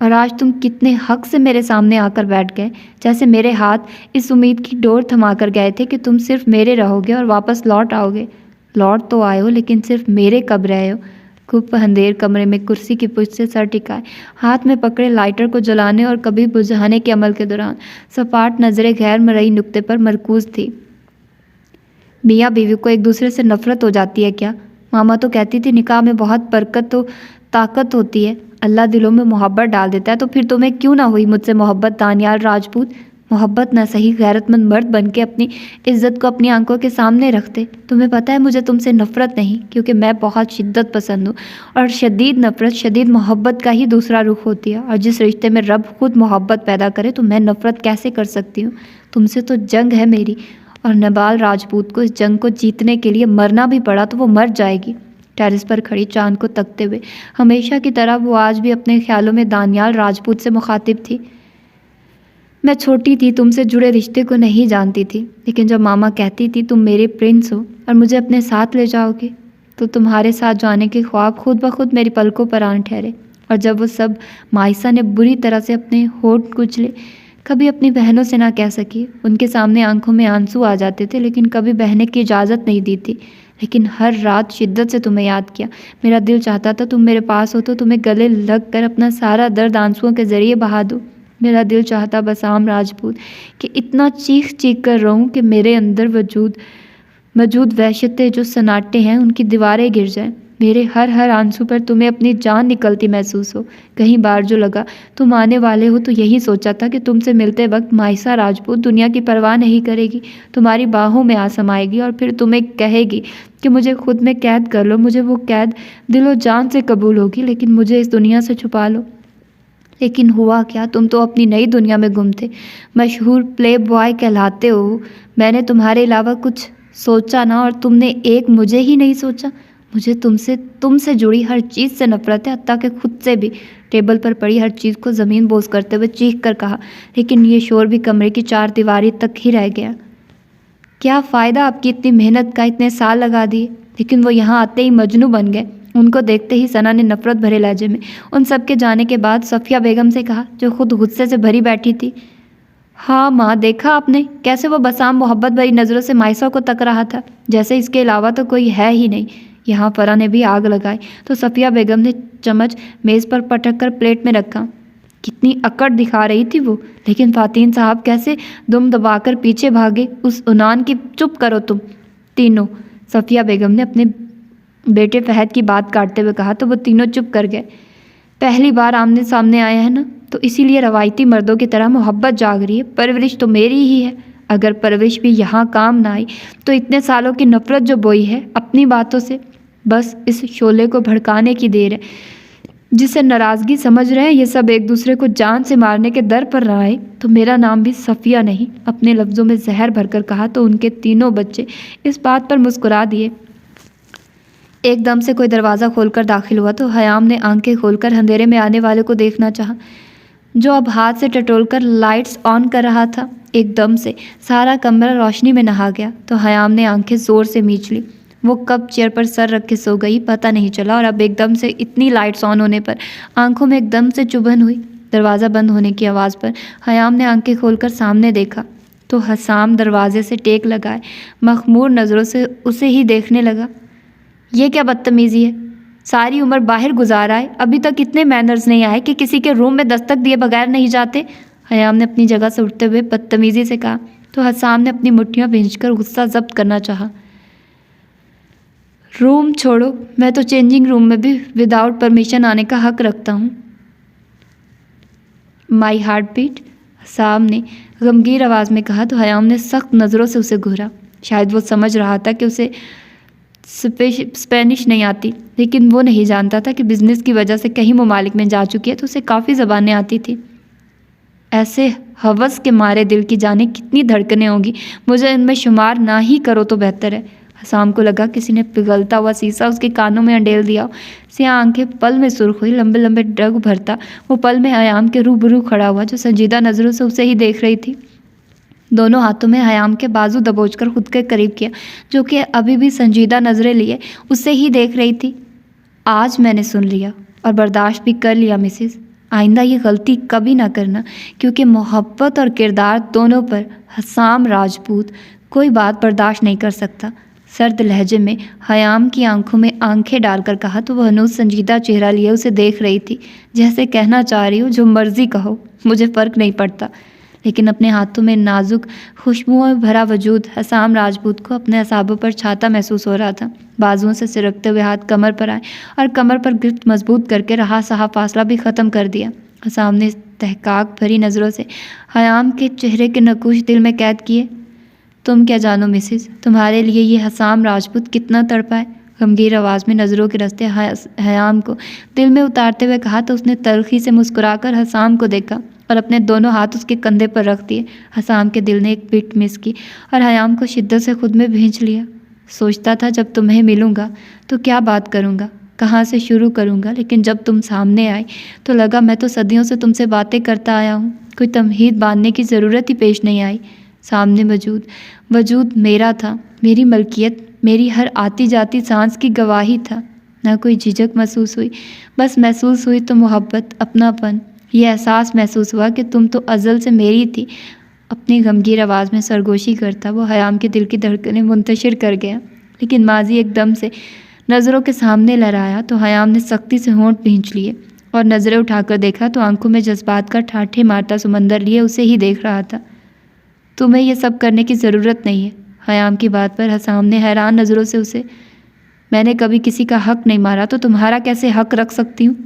और आज तुम कितने हक से मेरे सामने आकर बैठ गए, जैसे मेरे हाथ इस उम्मीद की डोर थमा कर गए थे कि तुम सिर्फ मेरे रहोगे और वापस लौट आओगे। लौट तो आए हो, लेकिन सिर्फ मेरे कब रहे हो। खूब अंधेर कमरे में कुर्सी की पुष्ट से सर टिकाए, हाथ में पकड़े लाइटर को जलाने और कभी बुझाने के अमल के दौरान सपाट नज़रें गैर मरई नुक्ते पर मरकूज थी। मियाँ बीवी को एक दूसरे से नफरत हो जाती है क्या? मामा तो कहती थी निकाह में बहुत बरकत तो ताकत होती है, अल्लाह दिलों में मोहब्बत डाल देता है। तो फिर तुम्हें क्यों ना हुई मुझसे मोहब्बत दानियाल राजपूत? मोहब्बत ना सही गैरतमंद मर्द बन के अपनी इज्जत को अपनी आंखों के सामने रखते। तुम्हें पता है मुझे तुमसे नफरत नहीं, क्योंकि मैं बहुत शिद्दत पसंद हूँ और शदीद नफरत शदीद मोहब्बत का ही दूसरा रुख होती है। और जिस रिश्ते में रब खुद मोहब्बत पैदा करे तो मैं नफरत कैसे कर सकती हूँ? तुमसे तो जंग है मेरी, और नबाल राजपूत को इस जंग को जीतने के लिए मरना भी पड़ा तो वो मर जाएगी। टेरेस पर खड़ी चांद को तकते हुए हमेशा की तरह वो आज भी अपने ख्यालों में दानियाल राजपूत से मुखातिब थी। मैं छोटी थी, तुमसे जुड़े रिश्ते को नहीं जानती थी, लेकिन जब मामा कहती थी तुम मेरे प्रिंस हो और मुझे अपने साथ ले जाओगे, तो तुम्हारे साथ जाने के ख्वाब खुद ब खुद मेरी पलकों पर आन ठहरे। और जब वो सब माइसा ने बुरी तरह से अपने होठ कुचले, कभी अपनी बहनों से ना कह सकी, उनके सामने आंखों में आंसू आ जाते थे, लेकिन कभी बहने की इजाज़त नहीं दी थी। लेकिन हर रात शिद्दत से तुम्हें याद किया। मेरा दिल चाहता था तुम मेरे पास हो तो तुम्हें गले लग कर अपना सारा दर्द आंसुओं के ज़रिए बहा दूँ। मेरा दिल चाहता बसाम राजपूत कि इतना चीख चीख कर रहूं कि मेरे अंदर मौजूद वहशतें जो सन्नाटे हैं उनकी दीवारें गिर जाएं। मेरे हर आंसू पर तुम्हें अपनी जान निकलती महसूस हो। कहीं बार जो लगा तुम आने वाले हो तो यही सोचा था कि तुमसे मिलते वक्त माइसा राजपूत दुनिया की परवाह नहीं करेगी, तुम्हारी बाहों में आ समाएगी और फिर तुम्हें कहेगी कि मुझे खुद में कैद कर लो। मुझे वो कैद दिलो जान से कबूल होगी, लेकिन मुझे इस दुनिया से छुपा लो। लेकिन हुआ क्या, तुम तो अपनी नई दुनिया में गुम थे, मशहूर प्ले बॉय कहलाते हो। मैंने तुम्हारे अलावा कुछ सोचा ना, और तुमने एक मुझे ही नहीं सोचा। मुझे तुमसे जुड़ी हर चीज़ से नफरत है, हत्ता के खुद से भी। टेबल पर पड़ी हर चीज़ को ज़मीन बोस करते हुए चीख कर कहा, लेकिन ये शोर भी कमरे की चार दीवारी तक ही रह गया। क्या फ़ायदा आपकी इतनी मेहनत का, इतने साल लगा दिए, लेकिन वो यहाँ आते ही मजनू बन गए। उनको देखते ही सना ने नफरत भरे लहजे में उन सब के जाने के बाद सफ़िया बेगम से कहा, जो खुद गुस्से से भरी बैठी थी। हाँ माँ, देखा आपने कैसे वो बसाम मोहब्बत भरी नज़रों से माइसा को तक रहा था, जैसे इसके अलावा तो कोई है ही नहीं। यहाँ फरा ने भी आग लगाई तो सफ़िया बेगम ने चम्मच मेज़ पर पटक कर प्लेट में रखा। कितनी अकड़ दिखा रही थी वो, लेकिन फ़ातिन साहब कैसे दुम दबाकर पीछे भागे उस उनान की। चुप करो तुम तीनों, सफ़िया बेगम ने अपने बेटे फहद की बात काटते हुए कहा। तो वो तीनों चुप कर गए। पहली बार आमने सामने आया है ना, तो इसीलिए रवायती मर्दों की तरह मोहब्बत जाग रही है। परवरिश तो मेरी ही है, अगर परवरिश भी यहाँ काम ना आई तो इतने सालों की नफरत जो बोई है अपनी बातों से, बस इस शोले को भड़काने की देर है। जिसे नाराज़गी समझ रहे हैं ये सब एक दूसरे को जान से मारने के दर पर ना आए तो मेरा नाम भी सफ़िया नहीं। अपने लफ्ज़ों में जहर भरकर कहा तो उनके तीनों बच्चे इस बात पर मुस्कुरा दिए। एकदम से कोई दरवाज़ा खोलकर दाखिल हुआ तो हयाम ने आंखें खोलकर अंधेरे में आने वाले को देखना चाहा, जो अब हाथ से टटोलकर लाइट्स ऑन कर रहा था। एकदम से सारा कमरा रोशनी में नहा गया तो हयाम ने आंखें ज़ोर से मींच ली। वो कब चेयर पर सर रख के सो गई पता नहीं चला, और अब एकदम से इतनी लाइट्स ऑन होने पर आंखों में एकदम से चुभन हुई। दरवाज़ा बंद होने की आवाज़ पर हयाम ने आंखें खोलकर सामने देखा तो हसाम दरवाजे से टेक लगाए मखमूर नज़रों से उसे ही देखने लगा। ये क्या बदतमीज़ी है, सारी उम्र बाहर गुजारा है, अभी तक इतने मैनर्स नहीं आए कि किसी के रूम में दस्तक दिए बगैर नहीं जाते। हयाम ने अपनी जगह से उठते हुए बदतमीज़ी से कहा तो हसाम ने अपनी मुट्ठियाँ भींचकर गुस्सा जब्त करना चाहा। रूम छोड़ो, मैं तो चेंजिंग रूम में भी विदाउट परमिशन आने का हक रखता हूँ। माई हार्ट बीट, हसाम ने गमगीन आवाज़ में कहा तो हयाम ने सख्त नज़रों से उसे घूरा। शायद वो समझ रहा था कि उसे स्पेनिश नहीं आती, लेकिन वो नहीं जानता था कि बिज़नेस की वजह से कई ममालिक में जा चुकी है तो उसे काफ़ी ज़बानें आती थी। ऐसे हवस के मारे दिल की जाने कितनी धड़कनें होंगी, मुझे इनमें शुमार ना ही करो तो बेहतर है। हसाम को लगा किसी ने पिघलता हुआ शीशा उसके कानों में अंडेल दिया। सियाह आंखें पल में सुर्ख हुई, लंबे लंबे डग भरता वो पल में हयाम के रूबरू खड़ा हुआ, जो संजीदा नज़रों से उसे ही देख रही थी। दोनों हाथों में हयाम के बाजू दबोचकर खुद के करीब किया, जो कि अभी भी संजीदा नज़रें लिए उसे ही देख रही थी। आज मैंने सुन लिया और बर्दाश्त भी कर लिया मिसेस, आइंदा ये गलती कभी ना करना, क्योंकि मोहब्बत और किरदार दोनों पर हसाम राजपूत कोई बात बर्दाश्त नहीं कर सकता। सर्द लहजे में हयाम की आंखों में आंखें डालकर कहा तो वह हनूज संजीदा चेहरा लिए उसे देख रही थी, जैसे कहना चाह रही हो जो मर्जी कहो, मुझे फ़र्क नहीं पड़ता। लेकिन अपने हाथों में नाजुक खुशबुओं में भरा वजूद हसाम राजपूत को अपने असाबों पर छाता महसूस हो रहा था। बाजुओं से सिरकते हुए हाथ कमर पर आए और कमर पर गिरफ्त मजबूत करके रहा सहा फासला भी ख़त्म कर दिया। हसाम ने तहकाक भरी नज़रों से हयाम के चेहरे के नकूश दिल में कैद किए। तुम क्या जानो मिसिस, तुम्हारे लिए ये हसाम राजपूत कितना तड़पा है। गंभीर आवाज़ में नज़रों के रास्ते हयाम को दिल में उतारते हुए कहा तो उसने तल्खी से मुस्कुराकर हसाम को देखा और अपने दोनों हाथ उसके कंधे पर रख दिए। हसाम के दिल ने एक बीट मिस की और हयाम को शिद्दत से खुद में भींच लिया। सोचता था जब तुम्हें मिलूंगा तो क्या बात करूंगा, कहाँ से शुरू करूंगा, लेकिन जब तुम सामने आई तो लगा मैं तो सदियों से तुमसे बातें करता आया हूँ, कोई तमहीद बांधने की ज़रूरत ही पेश नहीं आई। सामने वजूद मेरा था, मेरी मलकियत, मेरी हर आती जाती सांस की गवाही था। ना कोई झिझक महसूस हुई, बस महसूस हुई तो मोहब्बत, अपनापन। यह एहसास महसूस हुआ कि तुम तो अज़ल से मेरी थी। अपनी गमगीन आवाज़ में सरगोशी करता वो हयाम के दिल की धड़कनें मुंतशिर कर गया। लेकिन माजी एकदम से नज़रों के सामने लहराया तो हयाम ने सख्ती से होंठ भींच लिए और नज़रें उठाकर देखा तो आंखों में जज्बात का ठाठे मारता समंदर लिए उसे ही देख रहा था। तुम्हें यह सब करने की ज़रूरत नहीं है। हयाम की बात पर हसाम ने हैरान नज़रों से उसे, मैंने कभी किसी का हक नहीं मारा तो तुम्हारा कैसे हक रख सकती हूँ।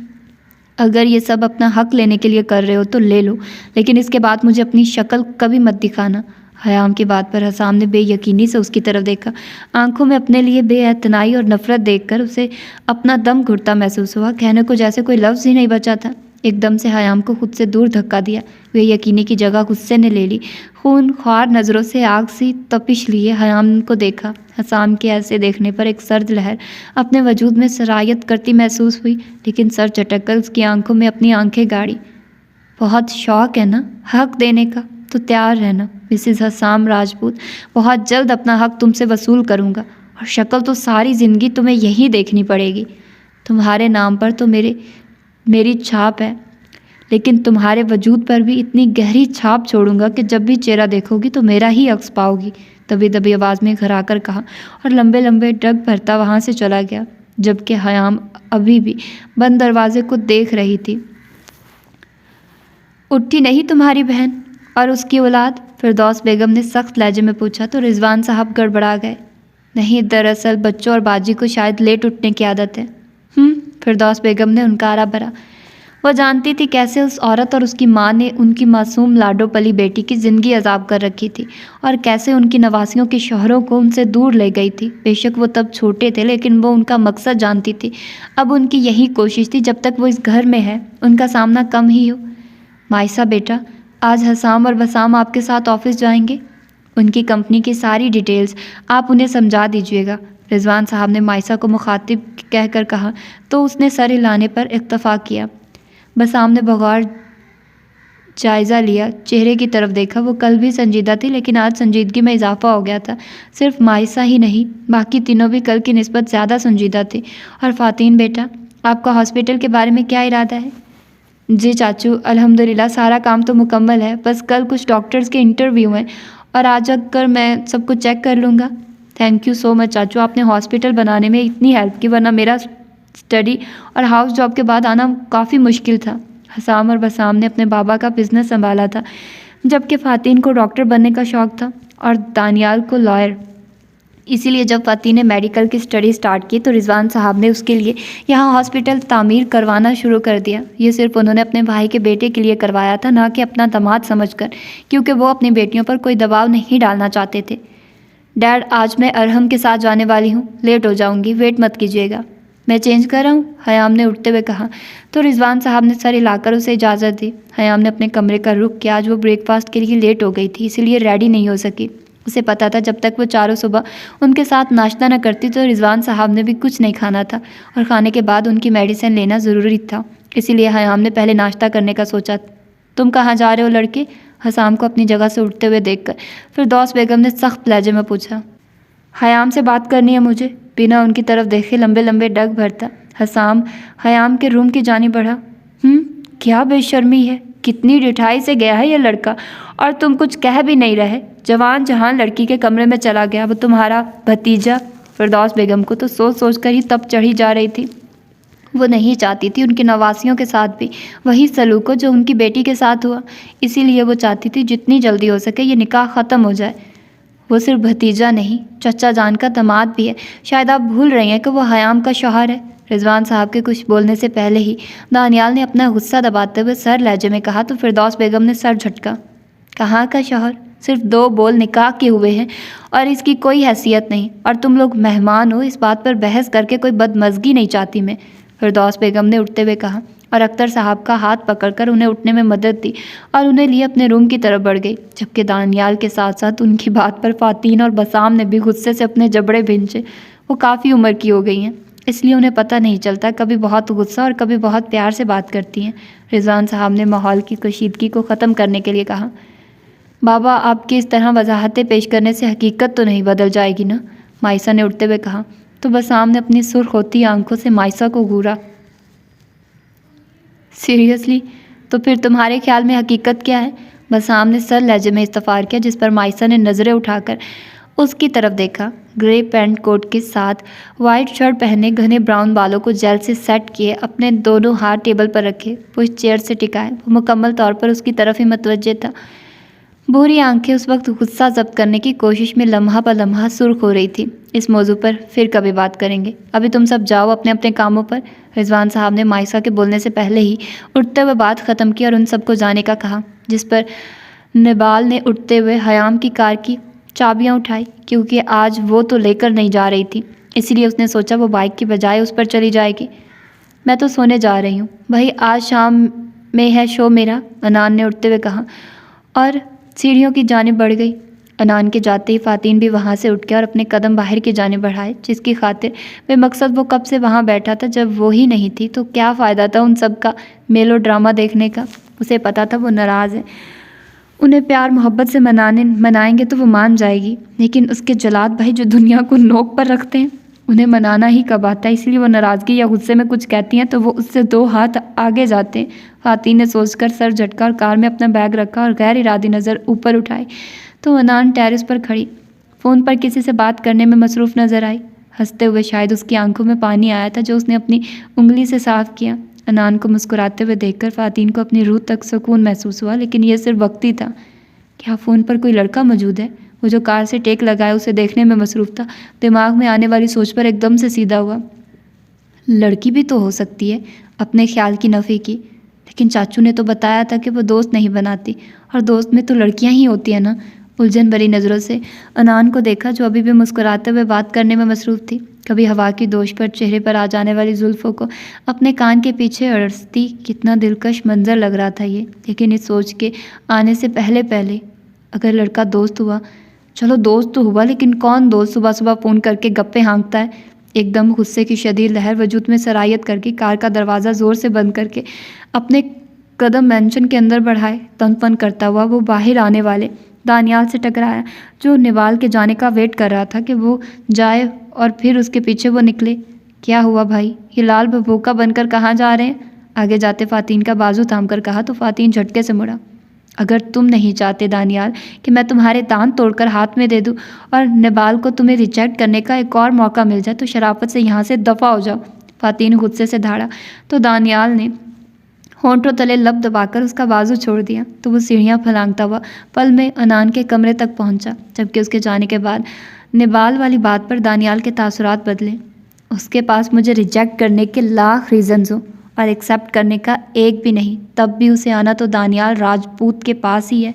अगर ये सब अपना हक लेने के लिए कर रहे हो तो ले लो, लेकिन इसके बाद मुझे अपनी शक्ल कभी मत दिखाना। हयाम की बात पर हसाम ने बेयकीनी से उसकी तरफ देखा। आंखों में अपने लिए बेअतनाई और नफरत देखकर उसे अपना दम घुटता महसूस हुआ। कहने को जैसे कोई लफ्ज़ ही नहीं बचा था। एकदम से हयाम को खुद से दूर धक्का दिया। बेयकीनी की जगह गुस्से ने ले ली। खून ख्वार नज़रों से आग सी तपिश लिए हयाम को देखा। हसाम के ऐसे देखने पर एक सर्द लहर अपने वजूद में सरायत करती महसूस हुई, लेकिन सर चटककर उसकी आंखों में अपनी आंखें गाड़ी। बहुत शौक़ है ना हक देने का, तो तैयार रहना मिसिस हसाम राजपूत, बहुत जल्द अपना हक तुमसे वसूल करूँगा और शक्ल तो सारी ज़िंदगी तुम्हें यहीं देखनी पड़ेगी। तुम्हारे नाम पर तो मेरी छाप है, लेकिन तुम्हारे वजूद पर भी इतनी गहरी छाप छोड़ूंगा कि जब भी चेहरा देखोगी तो मेरा ही अक्स पाओगी। दबी दबी आवाज़ में घराकर कहा और लंबे लंबे डग भरता वहाँ से चला गया, जबकि हयाम अभी भी बंद दरवाजे को देख रही थी। उठी नहीं तुम्हारी बहन और उसकी औलाद? फिरदौस बेगम ने सख्त लहजे में पूछा तो रिजवान साहब गड़बड़ा गए। नहीं, दरअसल बच्चों और बाजी को शायद लेट उठने की आदत है। फिरदौस बेगम ने उनकारा भरा। वह जानती थी कैसे उस औरत और उसकी माँ ने उनकी मासूम लाडो पली बेटी की ज़िंदगी अजाब कर रखी थी और कैसे उनकी नवासियों के शौहरों को उनसे दूर ले गई थी। बेशक वो तब छोटे थे, लेकिन वो उनका मकसद जानती थी। अब उनकी यही कोशिश थी जब तक वो इस घर में है उनका सामना कम ही हो। मायसा बेटा, आज हसाम और बसाम आपके साथ ऑफिस जाएंगे। उनकी कंपनी की सारी डिटेल्स आप उन्हें समझा दीजिएगा। रिजवान साहब ने मायसा को मुखातिब कहकर कहा तो उसने सर हिलाने पर इत्तफाक किया। बसाम ने बगौर जायज़ा लिया, चेहरे की तरफ देखा। वो कल भी संजीदा थी, लेकिन आज संजीदगी में इजाफा हो गया था। सिर्फ मायसा ही नहीं, बाकी तीनों भी कल की निस्बत ज़्यादा संजीदा थे। और फातीन बेटा, आपका हॉस्पिटल के बारे में क्या इरादा है? जी चाचू, अल्हम्दुलिल्लाह सारा काम तो मुकम्मल है, बस कल कुछ डॉक्टर्स के इंटरव्यू हैं और आज अगर मैं सब कुछ चेक कर लूँगा। थैंक यू सो मच चाचू, आपने हॉस्पिटल बनाने में इतनी हेल्प की, वरना मेरा स्टडी और हाउस जॉब के बाद आना काफ़ी मुश्किल था। हसाम और बसाम ने अपने बाबा का बिज़नेस संभाला था, जबकि फ़ातीन को डॉक्टर बनने का शौक़ था और दानियाल को लॉयर। इसीलिए जब फ़ातीन ने मेडिकल की स्टडी स्टार्ट की तो रिजवान साहब ने उसके लिए यहाँ हॉस्पिटल तामीर करवाना शुरू कर दिया। ये सिर्फ उन्होंने अपने भाई के बेटे के लिए करवाया था, ना कि अपना दामाद समझकर, क्योंकि वो अपनी बेटियों पर कोई दबाव नहीं डालना चाहते थे। डैड, आज मैं अरहम के साथ जाने वाली हूँ, लेट हो जाऊँगी, वेट मत कीजिएगा। मैं चेंज कर रहा हूँ, हयाम ने उठते हुए कहा तो रिजवान साहब ने सर हिलाकर उसे इजाज़त दी। हयाम ने अपने कमरे का रुख किया। आज वो ब्रेकफास्ट के लिए लेट हो गई थी, इसीलिए रेडी नहीं हो सकी। उसे पता था जब तक वो चारों सुबह उनके साथ नाश्ता न करती तो रिजवान साहब ने भी कुछ नहीं खाना था और खाने के बाद उनकी मेडिसिन लेना ज़रूरी था। इसीलिए हयाम ने पहले नाश्ता करने का सोचा। तुम कहाँ जा रहे हो लड़के? हसाम को अपनी जगह से उठते हुए देखकर फिरदौस बेगम ने सख्त लहजे में पूछा। हयाम से बात करनी है मुझे। बिना उनकी तरफ देखे लंबे लंबे डग भरता हसाम हयाम के रूम की जानी बढ़ा। क्या बेशर्मी है, कितनी डिठाई से गया है ये लड़का, और तुम कुछ कह भी नहीं रहे। जवान जहान लड़की के कमरे में चला गया, वो तुम्हारा भतीजा। फिरदौस बेगम को तो सोच सोच कर ही तप चढ़ी जा रही थी। वो नहीं चाहती थी उनके नवासियों के साथ भी वही सलूक हो जो उनकी बेटी के साथ हुआ। इसीलिए वो चाहती थी जितनी जल्दी हो सके ये निकाह ख़त्म हो जाए। वो सिर्फ भतीजा नहीं, चचा जान का दामाद भी है। शायद आप भूल रही हैं कि वो हयाम का शौहर है। रिजवान साहब के कुछ बोलने से पहले ही दानियाल ने अपना गुस्सा दबाते हुए सर लहजे में कहा तो फिरदौस बेगम ने सर झटका। कहाँ का शौहर? सिर्फ 2 बोल निकाह के हुए हैं और इसकी कोई हैसियत नहीं, और तुम लोग मेहमान हो, इस बात पर बहस करके कोई बदमज़गी नहीं चाहती मैं, फिरदौस बेगम ने उठते हुए कहा, और अख्तर साहब का हाथ पकड़कर उन्हें उठने में मदद दी और उन्हें लिए अपने रूम की तरफ बढ़ गई। जबकि दानियाल के साथ साथ उनकी बात पर फातीन और बसाम ने भी गुस्से से अपने जबड़े भिंचे। वो काफ़ी उम्र की हो गई हैं, इसलिए उन्हें पता नहीं चलता, कभी बहुत गुस्सा और कभी बहुत प्यार से बात करती हैं। रिजवान साहब ने माहौल की कशीदगी को ख़त्म करने के लिए कहा, बाबा आपकी इस तरह वजाहतें पेश करने से हकीकत तो नहीं बदल जाएगी ना? माइसा ने उठते हुए कहा। तो बसाम ने अपनी सुर्ख होती आंखों से माइसा को घूरा। सीरियसली? तो फिर तुम्हारे ख्याल में हकीकत क्या है? बसाम ने सर लहजे में इस्तफार किया, जिस पर माइसा ने नज़रें उठाकर उसकी तरफ देखा। ग्रे पैंट कोट के साथ वाइट शर्ट पहने, घने ब्राउन बालों को जेल से सेट किए, अपने दोनों हाथ टेबल पर रखे, पुश चेयर से टिकाए, वो मुकम्मल तौर पर उसकी तरफ ही मुतवज्जे था। भूरी आंखें उस वक्त गुस्सा जब्त करने की कोशिश में लम्हा ब लम्हा सुर्ख हो रही थी। इस मौजू पर फिर कभी बात करेंगे, अभी तुम सब जाओ अपने अपने कामों पर। रिजवान साहब ने माइसा के बोलने से पहले ही उठते हुए बात ख़त्म की और उन सबको जाने का कहा, जिस पर निबाल ने उठते हुए हयाम की कार की चाबियां उठाई, क्योंकि आज वो तो लेकर नहीं जा रही थी, इसलिए उसने सोचा वो बाइक की बजाय उस पर चली जाएगी। मैं तो सोने जा रही हूँ भाई, आज शाम में है शो मेरा, अनान ने उठते हुए कहा और सीढ़ियों की जानिब बढ़ गई। अनान के जाते ही फातीन भी वहाँ से उठ गया और अपने कदम बाहर की जानिब बढ़ाए, जिसकी खातिर बेमकसद वो कब से वहाँ बैठा था। जब वो ही नहीं थी तो क्या फ़ायदा था उन सब का मेलो ड्रामा देखने का। उसे पता था वो नाराज़ है, उन्हें प्यार मोहब्बत से मनाएंगे तो वो मान जाएगी, लेकिन उसके जलाद भाई जो दुनिया को नोक पर रखते हैं उन्हें मनाना ही कब आता है। इसलिए वो नाराज़गी या गुस्से में कुछ कहती हैं तो वो उससे 2 हाथ आगे जाते हैं। फातीन ने सोचकर सर झटका और कार में अपना बैग रखा और गैर इरादी नज़र ऊपर उठाई तो अनान टेरेस पर खड़ी फ़ोन पर किसी से बात करने में मसरूफ़ नज़र आई। हंसते हुए शायद उसकी आंखों में पानी आया था जो उसने अपनी उंगली से साफ़ किया। अनान को मुस्कुराते हुए देखकर फातीन को अपनी रूह तक सुकून महसूस हुआ, लेकिन यह सिर्फ वक्ती था। क्या फ़ोन पर कोई लड़का मौजूद है? वो जो कार से टेक लगाए उसे देखने में मसरूफ़ था। दिमाग में आने वाली सोच पर एकदम से सीधा हुआ, लड़की भी तो हो सकती है, अपने ख्याल की नफ़ी की। लेकिन चाचू ने तो बताया था कि वो दोस्त नहीं बनाती, और दोस्त में तो लड़कियां ही होती हैं ना। उलझन भरी नज़रों से अनान को देखा जो अभी भी मुस्कुराते हुए बात करने में मसरूफ़ थी। कभी हवा की दोष पर चेहरे पर आ जाने वाली जुल्फ़ों को अपने कान के पीछे अड़सती, कितना दिलकश मंजर लग रहा था ये। लेकिन इस सोच के आने से पहले पहले अगर लड़का दोस्त हुआ, चलो दोस्त तो हुआ, लेकिन कौन दोस्त सुबह सुबह फ़ोन करके गप्पे हाँकता है। एकदम गुस्से की शदीद लहर वजूद में सरायत करके कार का दरवाज़ा ज़ोर से बंद करके अपने कदम मेंशन के अंदर बढ़ाए। तन करता हुआ वो बाहर आने वाले दानियाल से टकराया, जो निवाल के जाने का वेट कर रहा था कि वो जाए और फिर उसके पीछे वो निकले। क्या हुआ भाई, ये लाल भभूका बनकर कहाँ जा रहे हैं? आगे जाते फातीन का बाजू थाम कर कहा तो फातीन झटके से मुड़ा। अगर तुम नहीं चाहते दानियाल कि मैं तुम्हारे दांत तोड़कर हाथ में दे दूं और निबाल को तुम्हें रिजेक्ट करने का एक और मौका मिल जाए तो शराफत से यहाँ से दफ़ा हो जाओ। फातीन गुस्से से धाड़ा तो दानियाल ने होंठों तले लब दबाकर उसका बाजू छोड़ दिया तो वो सीढ़ियाँ फलांगता हुआ पल में अनान के कमरे तक पहुँचा। जबकि उसके जाने के बाद निबाल वाली बात पर दानियाल के तासुरात बदले। उसके पास मुझे रिजेक्ट करने के लाख रीज़न्स हो और एक्सेप्ट करने का एक भी नहीं, तब भी उसे आना तो दानियाल राजपूत के पास ही है।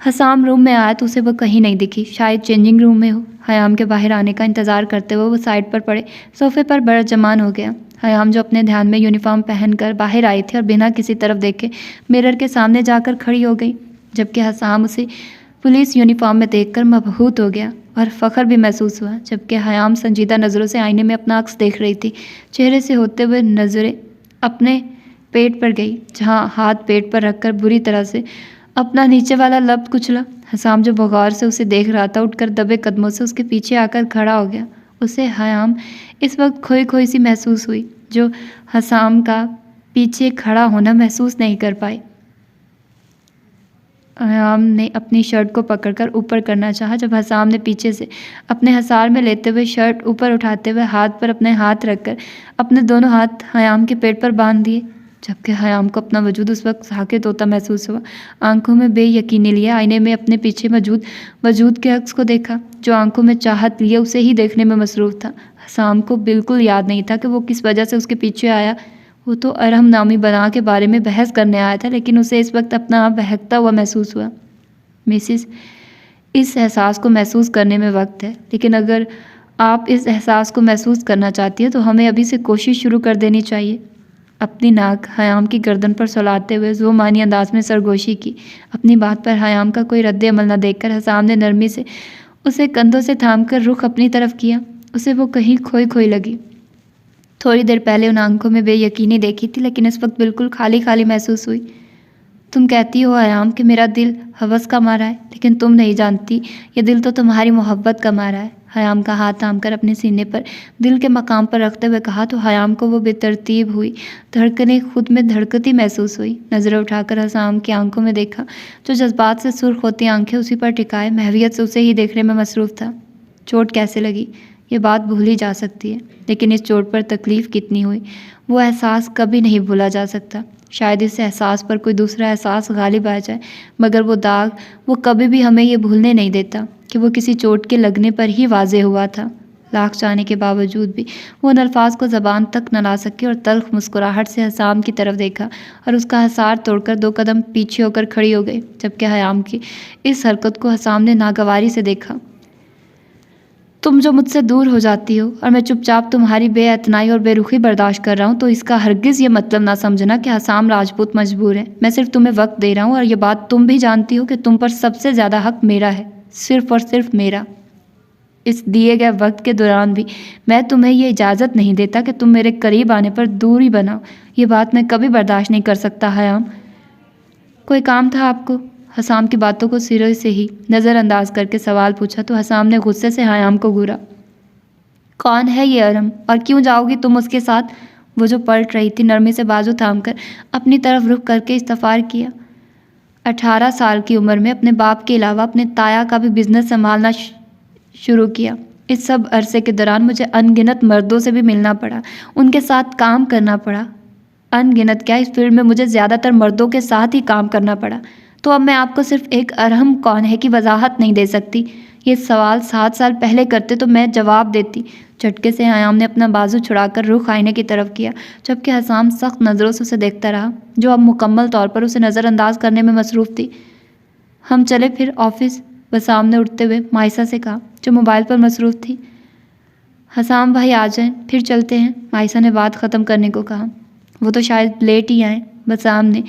हसाम रूम में आया तो उसे वो कहीं नहीं दिखी, शायद चेंजिंग रूम में हो। हयाम के बाहर आने का इंतज़ार करते हुए वो साइड पर पड़े सोफे पर बरजमान हो गया। हयाम जो अपने ध्यान में यूनिफॉर्म पहनकर बाहर आई थी और बिना किसी तरफ देखे मिरर के सामने जाकर खड़ी हो गई, जबकि हसाम उसे पुलिस यूनिफॉर्म में देखकर मबहूत हो गया और फ़ख्र भी महसूस हुआ। जबकि हयाम संजीदा नज़रों से आईने में अपना अक्स देख रही थी, चेहरे से होते हुए नज़रें अपने पेट पर गई, जहाँ हाथ पेट पर रखकर बुरी तरह से अपना नीचे वाला लब कुचला। हसाम जो बगौर से उसे देख रहा था उठकर दबे कदमों से उसके पीछे आकर खड़ा हो गया। उसे हयाम इस वक्त खोई खोई सी महसूस हुई, जो हसाम का पीछे खड़ा होना महसूस नहीं कर पाई। हयाम ने अपनी शर्ट को पकड़कर ऊपर करना चाहा, जब हसाम ने पीछे से अपने हसार में लेते हुए शर्ट ऊपर उठाते हुए हाथ पर अपने हाथ रखकर अपने दोनों हाथ हयाम के पेट पर बांध दिए, जबकि हयाम को अपना वजूद उस वक्त साकित होता महसूस हुआ। आंखों में बेयकीनी लिए आईने में अपने पीछे मौजूद वजूद के अक्स को देखा, जो आंखों में चाहत लिए उसे ही देखने में मसरूफ़ था। हसाम को बिल्कुल याद नहीं था कि वो किस वजह से उसके पीछे आया। वो तो अरहम नामी बना के बारे में बहस करने आया था, लेकिन उसे इस वक्त अपना आप बहकता हुआ महसूस हुआ। मिसिस, इस एहसास को महसूस करने में वक्त है, लेकिन अगर आप इस एहसास को महसूस करना चाहती हैं तो हमें अभी से कोशिश शुरू कर देनी चाहिए। अपनी नाक हयाम की गर्दन पर सुलाते हुए ज़ोमानी अंदाज में सरगोशी की। अपनी बात पर हयाम का कोई रद्द अमल न देखकर हसाम ने नरमी से उसे कंधों से थामकर रुख अपनी तरफ किया। उसे वो कहीं खोई खोई लगी। थोड़ी देर पहले उन आंखों में बेयकीनी देखी थी, लेकिन इस वक्त बिल्कुल खाली खाली महसूस हुई। तुम कहती हो हयाम कि मेरा दिल हवस का मारा है, लेकिन तुम नहीं जानती ये दिल तो तुम्हारी मोहब्बत का मारा है। हयाम का हाथ थामकर अपने सीने पर दिल के मकाम पर रखते हुए कहा तो हयाम को वो बेतरतीब हुई धड़कनें खुद में धड़कती महसूस हुई। नज़रें उठाकर हसाम की आंखों में देखा, जो जज्बात से सुर्ख होती आंखें उसी पर टिकाए महवियत से उसे ही देखने में मसरूफ़ था। चोट कैसे लगी ये बात भूली जा सकती है, लेकिन इस चोट पर तकलीफ़ कितनी हुई वो एहसास कभी नहीं भूला जा सकता। शायद इस एहसास पर कोई दूसरा एहसास गालिब आ जाए, मगर वो दाग वो कभी भी हमें ये भूलने नहीं देता कि वो किसी चोट के लगने पर ही वाज़े हुआ था। लाख चाहने के बावजूद भी वो उन अल्फाज को ज़बान तक न ला सकी और तल्ख मुस्कुराहट से हसाम की तरफ देखा और उसका हसार तोड़कर 2 कदम पीछे होकर खड़ी हो गई, जबकि हयाम की इस हरकत को हसाम ने नागवारी से देखा। तुम जो मुझसे दूर हो जाती हो और मैं चुपचाप तुम्हारी बेअतनाई और बेरुखी बर्दाश्त कर रहा हूँ, तो इसका हरगिज़ ये मतलब ना समझना कि हसाम राजपूत मजबूर है। मैं सिर्फ तुम्हें वक्त दे रहा हूँ और ये बात तुम भी जानती हो कि तुम पर सबसे ज़्यादा हक मेरा है, सिर्फ और सिर्फ मेरा। इस दिए गए वक्त के दौरान भी मैं तुम्हें ये इजाज़त नहीं देता कि तुम मेरे करीब आने पर दूरी बनाओ। ये बात मैं कभी बर्दाश्त नहीं कर सकता। हयाम, कोई काम था आपको? हसाम की बातों को सिरे से ही नज़रअंदाज करके सवाल पूछा तो हसाम ने गुस्से से हयाम को घूरा। कौन है ये अरहम और क्यों जाओगी तुम उसके साथ? वो जो पलट रही थी नरमी से बाजू थामकर अपनी तरफ रुख करके इस्तफार किया। 18 साल की उम्र में अपने बाप के अलावा अपने ताया का भी बिजनेस संभालना शुरू किया। इस सब अरसे के दौरान मुझे अनगिनत मर्दों से भी मिलना पड़ा, उनके साथ काम करना पड़ा। अनगिनत क्या, इस फील्ड में मुझे ज़्यादातर मर्दों के साथ ही काम करना पड़ा। तो अब मैं आपको सिर्फ एक अरहम कौन है की वजाहत नहीं दे सकती। ये सवाल 7 साल पहले करते तो मैं जवाब देती। झटके से हयाम ने अपना बाजू छुड़ाकर रुख आईने की तरफ किया, जबकि हसाम सख्त नज़रों से उसे देखता रहा, जो अब मुकम्मल तौर पर उसे नज़रअंदाज करने में मसरूफ़ थी। हम चले फिर ऑफिस, हसाम ने उठते हुए मायसा से कहा, जो मोबाइल पर मसरूफ़ थी। हसाम भाई आ जाएं, फिर चलते हैं, मायसा ने बात ख़त्म करने को कहा। वो तो शायद लेट ही आए, हसाम ने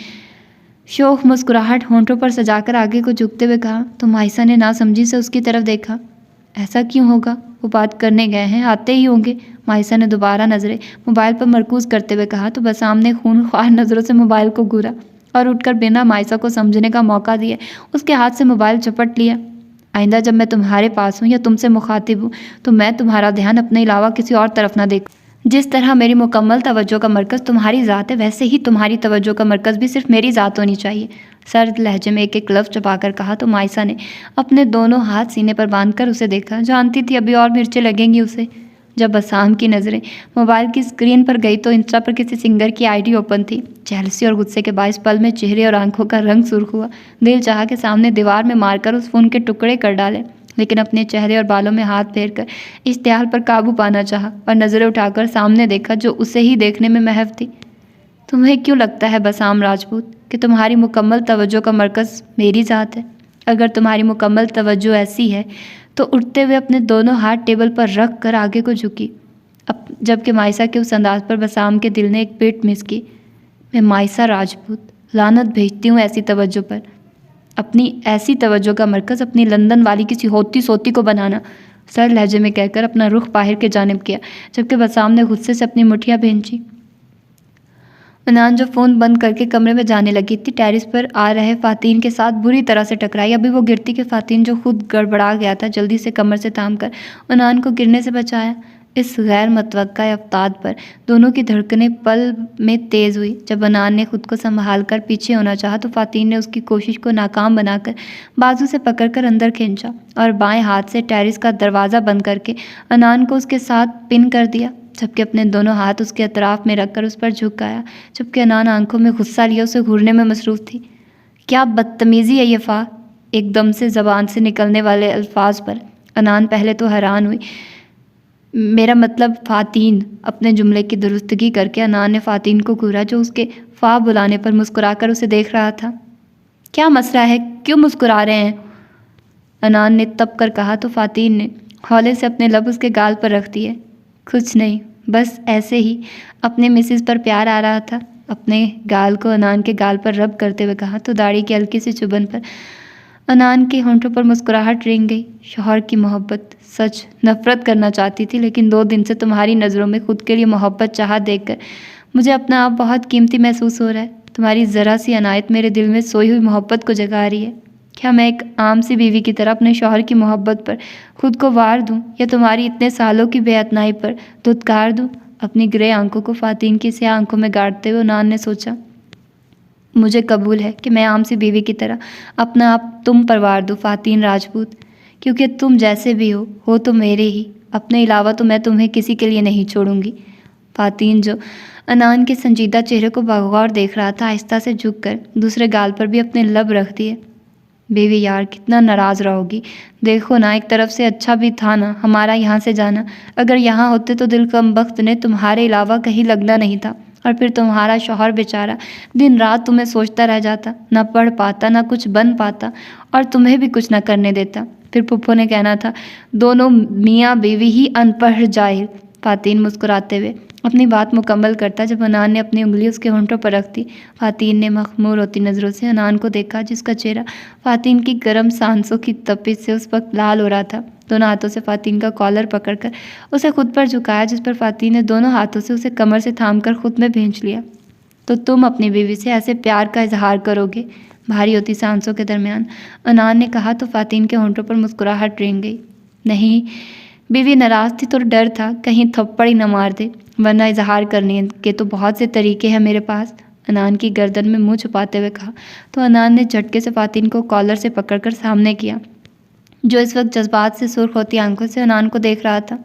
शोख मुस्कुराहट होंठों पर सजाकर आगे को झुकते हुए कहा तो मायसा ने नासमझी से उसकी तरफ देखा। ऐसा क्यों होगा, वो बात करने गए हैं, आते ही होंगे। मायसा ने दोबारा नज़रें मोबाइल पर मरकूज करते हुए कहा तो हसाम ने खूनख्वार नज़रों से मोबाइल को घूरा और उठकर बिना मायसा को समझने का मौका दिए उसके हाथ से मोबाइल चपट लिया। आइंदा जब मैं तुम्हारे पास हूँ या तुमसे मुखातिब हूँ तो मैं तुम्हारा ध्यान अपने अलावा किसी और तरफ ना देखूँ। जिस तरह मेरी मुकम्मल तवज्जो का मरकज़ तुम्हारी ज़ात है, वैसे ही तुम्हारी तवज्जो का मरकज़ भी सिर्फ मेरी ज़ात होनी चाहिए। सर्द लहजे में एक एक लफ्ज़ चबाकर कहा तो मायसा ने अपने दोनों हाथ सीने पर बांधकर उसे देखा। जानती थी अभी और मिर्चें लगेंगी उसे। जब हसाम की नज़रें मोबाइल की स्क्रीन पर गई तो इंस्टा पर किसी सिंगर की आईडी ओपन थी। जेलसी और गुस्से के बाइस पल में चेहरे और आंखों का रंग सुर्ख हुआ। दिल चाहा कि सामने दीवार में मारकर उस फ़ोन के टुकड़े कर डाले, लेकिन अपने चेहरे और बालों में हाथ फेरकर इश्तिहाल पर काबू पाना चाहा और नज़रें उठाकर सामने देखा जो उसे ही देखने में महव थी। तुम्हें क्यों लगता है बसाम राजपूत कि तुम्हारी मुकम्मल तवज्जो का मरकज़ मेरी ज़ात है? अगर तुम्हारी मुकम्मल तवज्जो ऐसी है तो उठते हुए अपने दोनों हाथ टेबल पर रख कर आगे को झुकी। अब जबकि मायसा के उस अंदाज पर बसाम के दिल ने एक पीट मिस की। मैं मायसा राजपूत, लानत भेजती हूँ ऐसी तवज्जो पर। अपनी ऐसी तवज्जो का मरकज़ अपनी लंदन वाली किसी होती सोती को बनाना, सर लहजे में कहकर अपना रुख बाहर के जानिब किया, जबकि बसाम ने गुस्से से अपनी मुठियाँ भींची। अनान जो फ़ोन बंद करके कमरे में जाने लगी थी, टेरिस पर आ रहे फ़ातीन के साथ बुरी तरह से टकराई। अभी वो गिरती कि फ़ातीन जो खुद गड़बड़ा गया था जल्दी से कमर से थाम कर अनान को गिरने से बचाया। इस गैर मुतवक्का अवताद पर दोनों की धड़कनें पल में तेज़ हुई। जब अनान ने खुद को संभाल कर पीछे होना चाहा तो फ़ातिन ने उसकी कोशिश को नाकाम बनाकर बाजू से पकड़कर अंदर खींचा और बाएं हाथ से टेरेस का दरवाज़ा बंद करके अनान को उसके साथ पिन कर दिया, जबकि अपने दोनों हाथ उसके अतराफ में रखकर उस पर झुक गया। जबकि अनान आंखों में गुस्सा लिए उसे घूरने में मसरूफ़ थी। क्या बदतमीज़ी है ये फ़ा! एकदम से ज़बान से निकलने वाले अल्फाज पर अनान पहले तो हैरान हुई। मेरा मतलब फ़ातिन। अपने जुमले की दुरुस्तगी करके अनान ने फ़ातिन को घूरा, जो उसके फ़ा बुलाने पर मुस्कुराकर उसे देख रहा था। क्या मसला है, क्यों मुस्कुरा रहे हैं? अनान ने तप कर कहा तो फ़ातिन ने हौले से अपने लब उसके गाल पर रख दिए। कुछ नहीं, बस ऐसे ही। अपने मिसेस पर प्यार आ रहा था। अपने गाल को अनान के गाल पर रब करते हुए कहा तो दाढ़ी की हल्की सी चुभन पर अनान के होंठों पर मुस्कुराहट रेंग गई। शौहर की मोहब्बत, सच नफ़रत करना चाहती थी, लेकिन 2 दिन से तुम्हारी नज़रों में खुद के लिए मोहब्बत चाहत देखकर मुझे अपना आप बहुत कीमती महसूस हो रहा है। तुम्हारी ज़रा सी अनायत मेरे दिल में सोई हुई मोहब्बत को जगा रही है। क्या मैं एक आम सी बीवी की तरह अपने शौहर की मोहब्बत पर खुद को वार दूं, या तुम्हारी इतने सालों की बेअतनाई पर धुतकार दूं? अपनी ग्रे आंखों को फ़ातिन की स्याह आंखों में गाड़ते हुए अनान ने सोचा, मुझे कबूल है कि मैं आम सी बीवी की तरह अपना आप तुम पर वार दूं फ़ातिन राजपूत, क्योंकि तुम जैसे भी हो तो मेरे ही। अपने अलावा तो मैं तुम्हें किसी के लिए नहीं छोड़ूंगी। फ़ातिन, जो अनान के संजीदा चेहरे को बगौर देख रहा था, आहिस्ता से झुककर दूसरे गाल पर भी अपने लब रख दिए। बेबी यार, कितना नाराज़ रहोगी। देखो ना, एक तरफ से अच्छा भी था ना हमारा यहाँ से जाना। अगर यहाँ होते तो दिल कमबख्त ने तुम्हारे अलावा कहीं लगना नहीं था। और फिर तुम्हारा शौहर बेचारा दिन रात तुम्हें सोचता रह जाता, ना पढ़ पाता, ना कुछ बन पाता, और तुम्हें भी कुछ ना करने देता। फिर पुप्पो ने कहना था, दोनों मियाँ बीवी ही अनपढ़ जाहिल। फ़ातिन मुस्कुराते हुए अपनी बात मुकम्मल करता जब अनान ने अपनी उंगली उसके होंठों पर रख दी। फ़ातिन ने मखमूर होती नज़रों से अनान को देखा, जिसका चेहरा फ़ातिन की गर्म सांसों की तपिश से उस वक्त लाल हो रहा था। दोनों हाथों से फ़ातिन का कॉलर पकड़कर उसे खुद पर झुकाया, जिस पर फ़ातिन ने दोनों हाथों से उसे कमर से थामकर खुद में भींच लिया। तो तुम अपनी बीवी से ऐसे प्यार का इजहार करोगे? भारी होती सांसों के दरमियान अनान ने कहा तो फ़ातिन के होंठों पर मुस्कुराहट रेंग गई। नहीं, बीवी नाराज़ थी तो डर था कहीं थप्पड़ ही न मार दे, वरना इजहार करने के तो बहुत से तरीके हैं मेरे पास। अनान की गर्दन में मुंह छुपाते हुए कहा तो अनान ने झटके से फ़ातिन को कॉलर से पकड़कर सामने किया, जो इस वक्त जज्बात से सुर्ख होती आंखों से अनान को देख रहा था।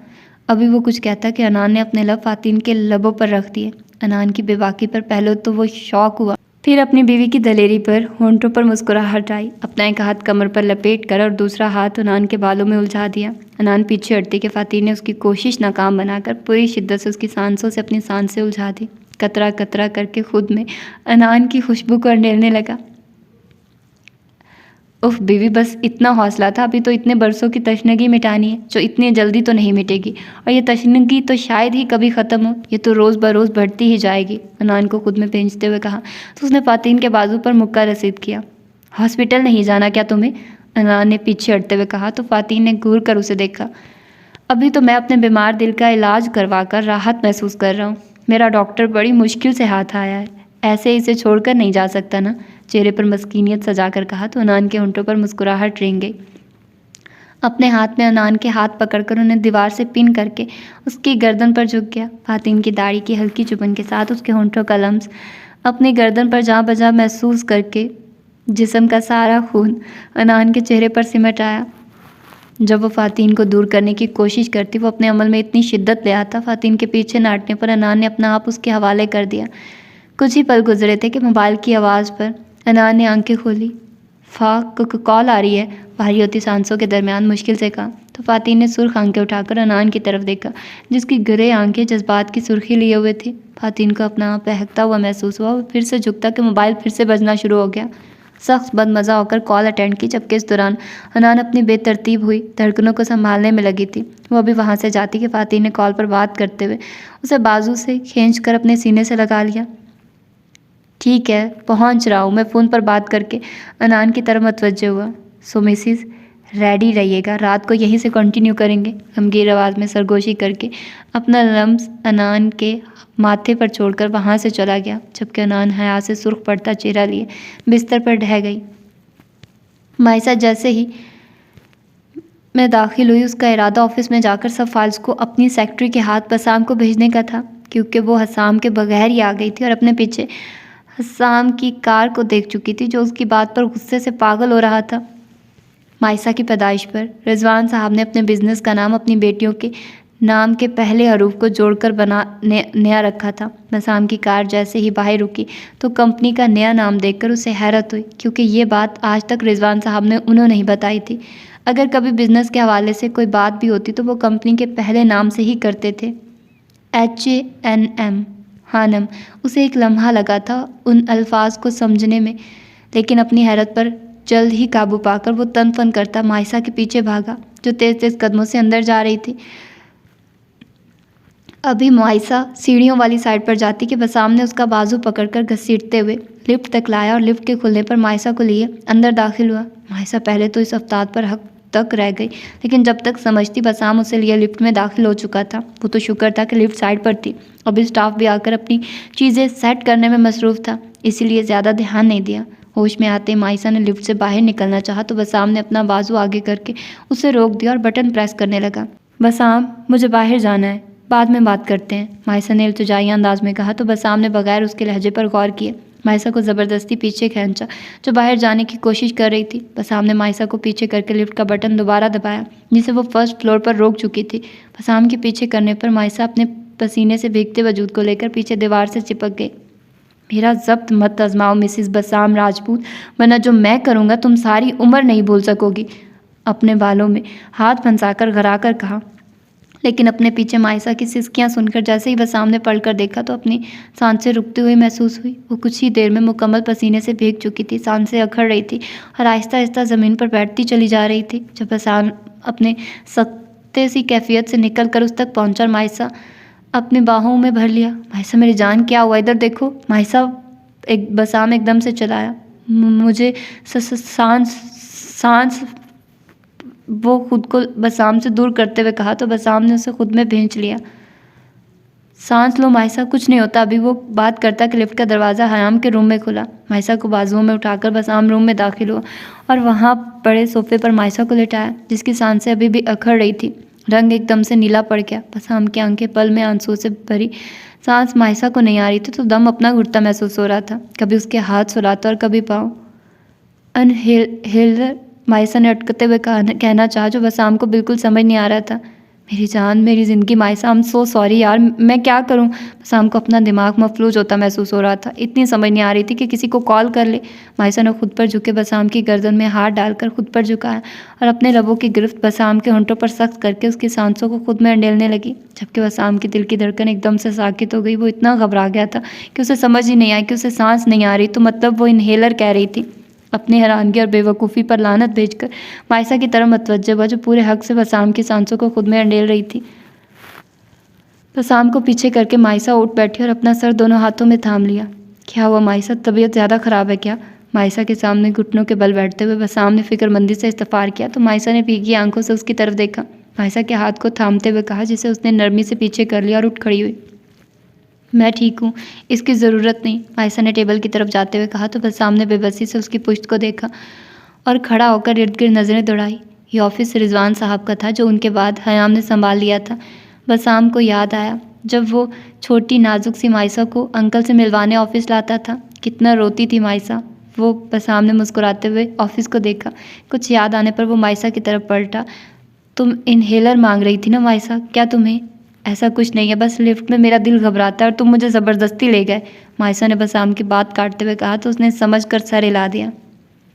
अभी वो कुछ कहता कि अनान ने अपने लब फ़ातिन के लबों पर रख दिए। अनान की बेबाकी पर पहले तो वो शौक हुआ, फिर अपनी बीवी की दलेरी पर होंठों पर मुस्कुराहट आई। अपना एक हाथ कमर पर लपेट कर और दूसरा हाथ अनान के बालों में उलझा दिया। अनान पीछे हटते कि फ़ातिन ने उसकी कोशिश नाकाम बनाकर पूरी शिद्दत से उसकी सांसों से अपनी सांसें उलझा दी। कतरा कतरा करके खुद में अनान की खुशबू को अँडेरने लगा। उफ बीवी, बस इतना हौसला था, अभी तो इतने बरसों की तशनगी मिटानी है जो इतनी जल्दी तो नहीं मिटेगी, और ये तशनगी तो शायद ही कभी ख़त्म हो, ये तो रोज़ बरोज़ बढ़ती ही जाएगी। अनान को खुद में भींचते हुए कहा तो उसने फ़ातिन के बाजू पर मुक्का रसीद किया। हॉस्पिटल नहीं जाना क्या तुम्हें? अनान ने पीछे हटते हुए कहा तो फ़ातिन ने घूर कर उसे देखा। अभी तो मैं अपने बीमार दिल का इलाज करवा कर राहत महसूस कर रहा हूँ। मेरा डॉक्टर बड़ी मुश्किल से हाथ आया है, ऐसे इसे छोड़कर नहीं जा सकता ना। चेहरे पर मस्कीनियत सजाकर कहा तो अनान के होंठों पर मुस्कुराहट रेंग गई। अपने हाथ में अनान के हाथ पकड़कर उन्हें दीवार से पिन करके उसकी गर्दन पर झुक गया। फ़ातिन की दाढ़ी की हल्की चुभन के साथ उसके होंठों का लम्स अपनी गर्दन पर जा बजा महसूस करके जिस्म का सारा खून अनान के चेहरे पर सिमट आया। जब वो फ़ातिन को दूर करने की कोशिश करती, वो अपने अमल में इतनी शिद्दत ले आता। फ़ातिन के पीछे नाटने पर अनान ने अपना आप उसके हवाले कर दिया। कुछ ही पल गुजरे थे कि मोबाइल की आवाज़ पर अनान ने आंखें खोली। कॉल आ रही है, भारी होती सांसों के दरमियान मुश्किल से कहा तो फ़ातिन ने सुर्ख आंखें उठाकर अनान की तरफ देखा, जिसकी ग्रे आंखें जज्बात की सुर्खी लिए हुए थी। फ़ातिन को अपना आप बहकता हुआ महसूस हुआ। वो फिर से झुकता कि मोबाइल फिर से बजना शुरू हो गया। सख्त बदमज़ा होकर कॉल अटेंड की, जबकि इस दौरान अनान अपनी बेतरतीब हुई धड़कनों को संभालने में लगी थी। वो अभी वहाँ से जाती कि फ़ातिन ने कॉल पर बात करते हुए उसे बाजू से खींचकर अपने सीने से लगा लिया। ठीक है, पहुंच रहा हूँ मैं, फ़ोन पर बात करके अनान की तरफ मुतवज्जह हुआ। सो मिसिस, रेडी रहिएगा, रात को यहीं से कंटिन्यू करेंगे। गंभीर आवाज़ में सरगोशी करके अपना लम्स अनान के माथे पर छोड़कर वहाँ से चला गया, जबकि अनान हया से सुर्ख पड़ता चेहरा लिए बिस्तर पर ढह गई। माइसा जैसे ही में दाखिल हुई, उसका इरादा ऑफिस में जाकर सब फाइल्स को अपनी सेक्रेटरी के हाथ बसाम को भेजने का था, क्योंकि वो हसाम के बगैर ही आ गई थी और अपने पीछे हसाम की कार को देख चुकी थी, जो उसकी बात पर गुस्से से पागल हो रहा था। मायसा की पैदाइश पर रिजवान साहब ने अपने बिजनेस का नाम अपनी बेटियों के नाम के पहले हरूफ को जोड़कर नया रखा था। बसाम की कार जैसे ही बाहर रुकी तो कंपनी का नया नाम देखकर उसे हैरत हुई, क्योंकि ये बात आज तक रिजवान साहब ने उन्हें नहीं बताई थी। अगर कभी बिजनेस के हवाले से कोई बात भी होती तो वो कंपनी के पहले नाम से ही करते थे, HANM, हानम। उसे एक लम्हा लगा था उन अल्फाज को समझने में, लेकिन अपनी हैरत पर जल्द ही काबू पाकर वो तन फन करता मायसा के पीछे भागा, जो तेज़ तेज़ कदमों से अंदर जा रही थी। अभी मायसा सीढ़ियों वाली साइड पर जाती कि बसाम ने उसका बाजू पकड़कर घसीटते हुए लिफ्ट तक लाया और लिफ्ट के खुलने पर मायसा को लिए अंदर दाखिल हुआ। मायसा पहले तो इस अफ्ताब पर हक तक रह गई, लेकिन जब तक समझती बसाम उसे लिए लिफ्ट में दाखिल हो चुका था। वो तो शुक्र था कि लिफ्ट साइड पर थी। अभी स्टाफ भी आकर अपनी चीज़ें सेट करने में मसरूफ़ था, इसीलिए ज़्यादा ध्यान नहीं दिया। होश में आते मायसा ने लिफ्ट से बाहर निकलना चाहा तो बसाम ने अपना बाजू आगे करके उसे रोक दिया और बटन प्रेस करने लगा। बसाम, मुझे बाहर जाना है, बाद में बात करते हैं, मायसा ने इल्तिजाई अंदाज में कहा तो बसाम ने बगैर उसके लहजे पर गौर किए मायसा को ज़बरदस्ती पीछे खींचा, जो बाहर जाने की कोशिश कर रही थी। बसाम ने मायसा को पीछे करके लिफ्ट का बटन दोबारा दबाया, जिसे वो फर्स्ट फ्लोर पर रोक चुकी थी। बसाम के पीछे करने पर मायसा अपने पसीने से भीगते वजूद को लेकर पीछे दीवार से चिपक गई। मेरा ज़ब्त मत आजमाओ मिसिस बसाम राजपूत, वरना जो मैं करूँगा तुम सारी उम्र नहीं भूल सकोगी, अपने बालों में हाथ फंसाकर घराकर कहा। लेकिन अपने पीछे मायसा की सिसकियाँ सुनकर जैसे ही वह सामने पलटकर देखा तो अपनी सांसें रुकती हुई महसूस हुई। वो कुछ ही देर में मुकम्मल पसीने से भीग चुकी थी, सांसें अखड़ रही थी और आहिस्ता आहिस्ता ज़मीन पर बैठती चली जा रही थी। जब बसाम अपने सख्ते सी कैफियत से निकल कर उस तक पहुँचा, मायसा अपने बाहों में भर लिया। मायसा मेरी जान, क्या हुआ, इधर देखो। मायसा बसाम एकदम से चलाया। मुझे सांस वो खुद को बसाम से दूर करते हुए कहा तो बसाम ने उसे खुद में भींच लिया। सांस लो मायसा, कुछ नहीं होता। अभी वो बात करता कि लिफ्ट का दरवाज़ा हयाम के रूम में खुला। मायसा को बाजुओं में उठाकर बसाम रूम में दाखिल हुआ और वहाँ पड़े सोफे पर मायसा को लिटाया, जिसकी सांसें अभी भी अखड़ रही थी। रंग एकदम से नीला पड़ गया। बसाम की आंखें पल में आंसू से भरी। सांस मायसा को नहीं आ रही थी तो दम अपना घुटता महसूस हो रहा था। कभी उसके हाथ सुलाता और कभी पाँव। अनहेलर, मायसा ने अटकते हुए कहना चाहा, जो बसाम को बिल्कुल समझ नहीं आ रहा था। मेरी जान, मेरी ज़िंदगी मायसा, आई एम सो सॉरी यार, मैं क्या करूं। बसाम को अपना दिमाग मफलूज होता महसूस हो रहा था। इतनी समझ नहीं आ रही थी कि किसी को कॉल कर ले। मायसा ने खुद पर झुके बसाम की गर्दन में हाथ डालकर खुद पर झुकाया और अपने लबों की गिरफ्त बसाम के होंठों पर सख्त करके उसकी सांसों को खुद में अंडेलने लगी। जबकि बसाम की दिल की धड़कन एकदम से साकित हो गई। वो इतना घबरा गया था कि उसे समझ ही नहीं आई कि उसे सांस नहीं आ रही तो मतलब वो इनहेलर कह रही थी। अपनी हैरानगी और बेवकूफ़ी पर लानत भेजकर मायसा की तरफ मतवज्जह हुआ, जो पूरे हक से बसाम की सांसों को खुद में अंडेल रही थी। बसाम को पीछे करके मायसा उठ बैठी और अपना सर दोनों हाथों में थाम लिया। क्या हुआ मायसा, तबीयत ज़्यादा ख़राब है क्या? मायसा के सामने घुटनों के बल बैठते हुए बसाम ने फिक्रमंदी से इस्तफार किया तो मायसा ने भीगी आंखों से उसकी तरफ देखा। मायसा के हाथ को थामते हुए कहा, जिसे उसने नरमी से पीछे कर लिया और उठ खड़ी हुई। मैं ठीक हूँ, इसकी ज़रूरत नहीं, मायसा ने टेबल की तरफ जाते हुए कहा तो बसाम ने बेबसी से उसकी पुश्त को देखा और खड़ा होकर इर्द गिर्द नज़रें दौड़ाई। ये ऑफिस रिजवान साहब का था, जो उनके बाद हयाम ने संभाल लिया था। बसाम को याद आया जब वो छोटी नाजुक सी मायसा को अंकल से मिलवाने ऑफिस लाता था, कितना रोती थी मायसा। वो बसाम ने मुस्कुराते हुए ऑफिस को देखा। कुछ याद आने पर वो मायसा की तरफ पलटा। तुम इनहेलर मांग रही थी ना मायसा, क्या तुम्हें? ऐसा कुछ नहीं है, बस लिफ्ट में मेरा दिल घबराता है और तुम मुझे ज़बरदस्ती ले गए, मायसा ने बसाम की बात काटते हुए कहा तो उसने समझ कर सर हिला दिया।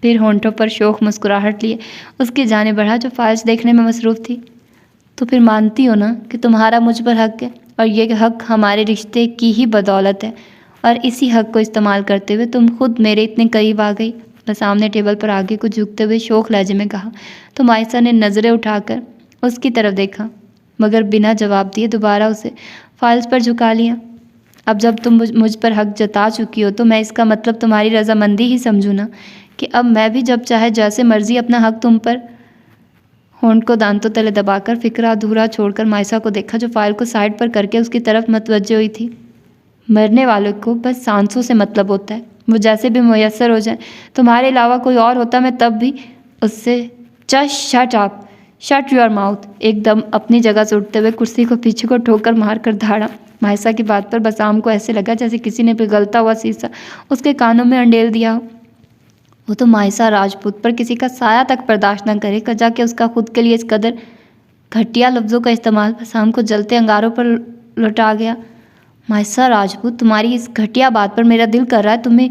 फिर होंठों पर शोक मुस्कुराहट लिए उसकी जाने बढ़ा, जो फाइल्स देखने में मसरूफ़ थी। तो फिर मानती हो ना कि तुम्हारा मुझ पर हक है और ये हक हमारे रिश्ते की ही बदौलत है, और इसी हक को इस्तेमाल करते हुए तुम खुद मेरे इतने करीब आ गई, बसाम ने टेबल पर आगे को झुकते हुए शोक लहजे में कहा। तो मायसा ने नज़रें उठाकर उसकी तरफ देखा, मगर बिना जवाब दिए दोबारा उसे फाइल्स पर झुका लिया। अब जब तुम मुझ पर हक जता चुकी हो तो मैं इसका मतलब तुम्हारी रजामंदी ही समझूँ ना, कि अब मैं भी जब चाहे जैसे मर्जी अपना हक तुम पर। होंठ को दांतों तले दबाकर फिक्रा अधूरा छोड़कर मायसा को देखा, जो फाइल को साइड पर करके उसकी तरफ मतवज्जे हुई थी। मरने वालों को बस सांसों से मतलब होता है, वो जैसे भी मुयस्सर हो जाए। तुम्हारे अलावा कोई और होता मैं तब भी उससे। Just shut up, shut your mouth, एकदम अपनी जगह से उठते हुए कुर्सी को पीछे को ठोकर मार कर धाड़ा। मायसा की बात पर बसाम को ऐसे लगा जैसे किसी ने पिघलता हुआ शीशा उसके कानों में अंडेल दिया हो। वो तो मायसा राजपूत पर किसी का साया तक बर्दाश्त न करे, कजा के उसका खुद के लिए इस कदर घटिया लफ्ज़ों का इस्तेमाल बसाम को जलते अंगारों पर लौटा गया। मायसा राजपूत, तुम्हारी इस घटिया बात पर मेरा दिल कर रहा है तुम्हें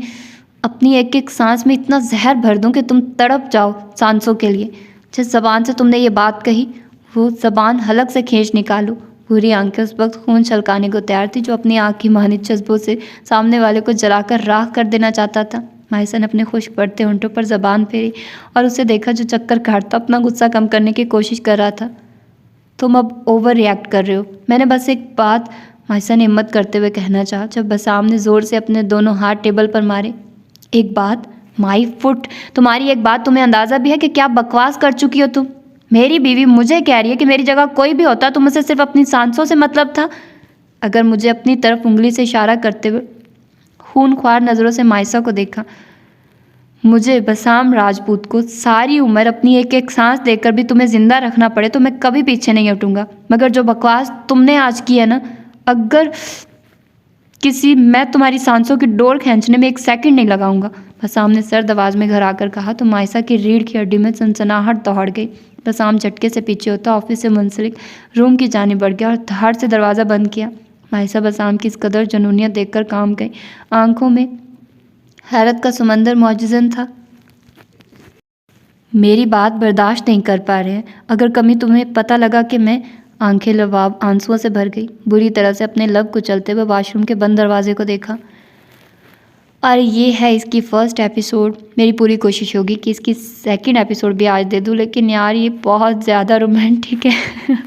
अपनी एक एक सांस में इतना जहर भर दूं कि तुम तड़प जाओ सांसों के लिए। जिस जबान से तुमने ये बात कही वो जबान हलक से खींच निकालो। पूरी आंखें उस वक्त खून छलकाने को तैयार थी जो अपनी आँख की मानित जज्बों से सामने वाले को जलाकर राख कर देना चाहता था। मायसा ने अपने खुश्क पड़ते होंठों पर जबान फेरी और उसे देखा जो चक्कर काटता अपना गुस्सा कम करने की कोशिश कर रहा था। तुम अब ओवर रिएक्ट कर रहे हो, मैंने बस एक बात, मायसा ने हिम्मत करते हुए कहना चाहा जब बसाम ने ज़ोर से अपने दोनों हाथ टेबल पर मारे। एक बात? माई फुट, तुम्हारी एक बात, तुम्हें अंदाज़ा भी है कि क्या बकवास कर चुकी हो तुम? मेरी बीवी मुझे कह रही है कि मेरी जगह कोई भी होता तो मुझसे सिर्फ अपनी सांसों से मतलब था। अगर मुझे अपनी तरफ उंगली से इशारा करते हुए खूनख्वार नज़रों से मायसा को देखा, मुझे बसाम राजपूत को सारी उम्र अपनी एक एक सांस देकर भी तुम्हें ज़िंदा रखना पड़े तो मैं कभी पीछे नहीं हटूंगा। मगर जो बकवास तुमने आज की है ना, अगर मैं तुम्हारी सांसों की डोर खींचने में एक सेकंड नहीं लगाऊंगा। बसाम ने सर्द आवाज़ में घर आकर कहा तो मायसा की रीढ़ की हड्डी में सनसनाहट दौड़ गई। बसाम झटके से पीछे होता ऑफिस से मुंसलिक रूम की जानिब बढ़ गया और धड़ से दरवाज़ा बंद किया। मायसा बसाम की इस कदर जुनूनियत देखकर काम गई, आंखों में हैरत का समंदर मौजूद था। मेरी बात बर्दाश्त नहीं कर पा रहे हैं, अगर कभी तुम्हें पता लगा कि मैं, आंखें लबाब आंसुओं से भर गई। बुरी तरह से अपने लब को चलते हुए वाशरूम के बंद दरवाजे को देखा। और ये है इसकी फ़र्स्ट एपिसोड। मेरी पूरी कोशिश होगी कि इसकी सेकंड एपिसोड भी आज दे दूँ, लेकिन यार ये बहुत ज़्यादा रोमांटिक है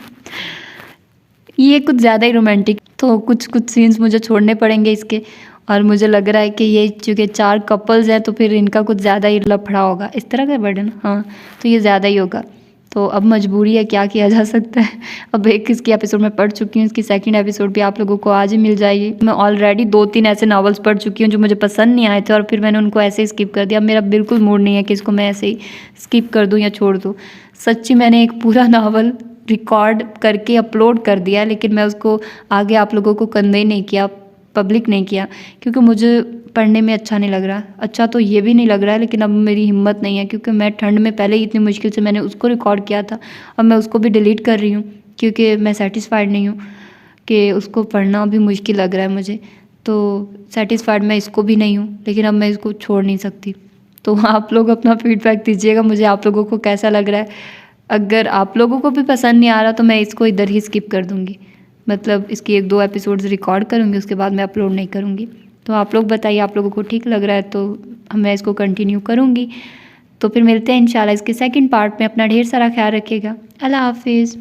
ये कुछ ज़्यादा ही रोमांटिक, तो कुछ सीन्स मुझे छोड़ने पड़ेंगे इसके। और मुझे लग रहा है कि ये चूँकि 4 कपल्स हैं तो फिर इनका कुछ ज़्यादा ही लफड़ा होगा, इस तरह का वर्णन, हाँ तो ये ज़्यादा ही होगा। तो अब मजबूरी है, क्या किया जा सकता है। अब एक इसकी एपिसोड मैं पढ़ चुकी हूँ, इसकी सेकंड एपिसोड भी आप लोगों को आज ही मिल जाएगी। मैं ऑलरेडी 2-3 ऐसे नॉवेल्स पढ़ चुकी हूँ जो मुझे पसंद नहीं आए थे और फिर मैंने उनको ऐसे ही स्किप कर दिया। मेरा बिल्कुल मूड नहीं है कि इसको मैं ऐसे ही स्किप कर दूँ या छोड़ दूँ। सच्ची मैंने एक पूरा नावल रिकॉर्ड करके अपलोड कर दिया, लेकिन मैं उसको आगे आप लोगों को कन्वे नहीं किया, पब्लिक नहीं किया, क्योंकि मुझे पढ़ने में अच्छा नहीं लग रहा। अच्छा तो ये भी नहीं लग रहा है, लेकिन अब मेरी हिम्मत नहीं है, क्योंकि मैं ठंड में पहले ही इतनी मुश्किल से मैंने उसको रिकॉर्ड किया था। अब मैं उसको भी डिलीट कर रही हूँ क्योंकि मैं सेटिस्फाइड नहीं हूँ कि उसको पढ़ना भी मुश्किल लग रहा है मुझे। तो सेटिस्फाइड मैं इसको भी नहीं हूँ, लेकिन अब मैं इसको छोड़ नहीं सकती। तो आप लोग अपना फीडबैक दीजिएगा मुझे, आप लोगों को कैसा लग रहा है। अगर आप लोगों को भी पसंद नहीं आ रहा तो मैं इसको इधर ही स्किप कर दूँगी, मतलब इसकी 1-2 एपिसोड्स रिकॉर्ड करूँगी, उसके बाद मैं अपलोड नहीं करूँगी। तो आप लोग बताइए, आप लोगों को ठीक लग रहा है तो मैं इसको कंटिन्यू करूँगी। तो फिर मिलते हैं इंशाल्लाह इसके सेकंड पार्ट में। अपना ढेर सारा ख्याल रखिएगा। अल्लाह हाफिज़।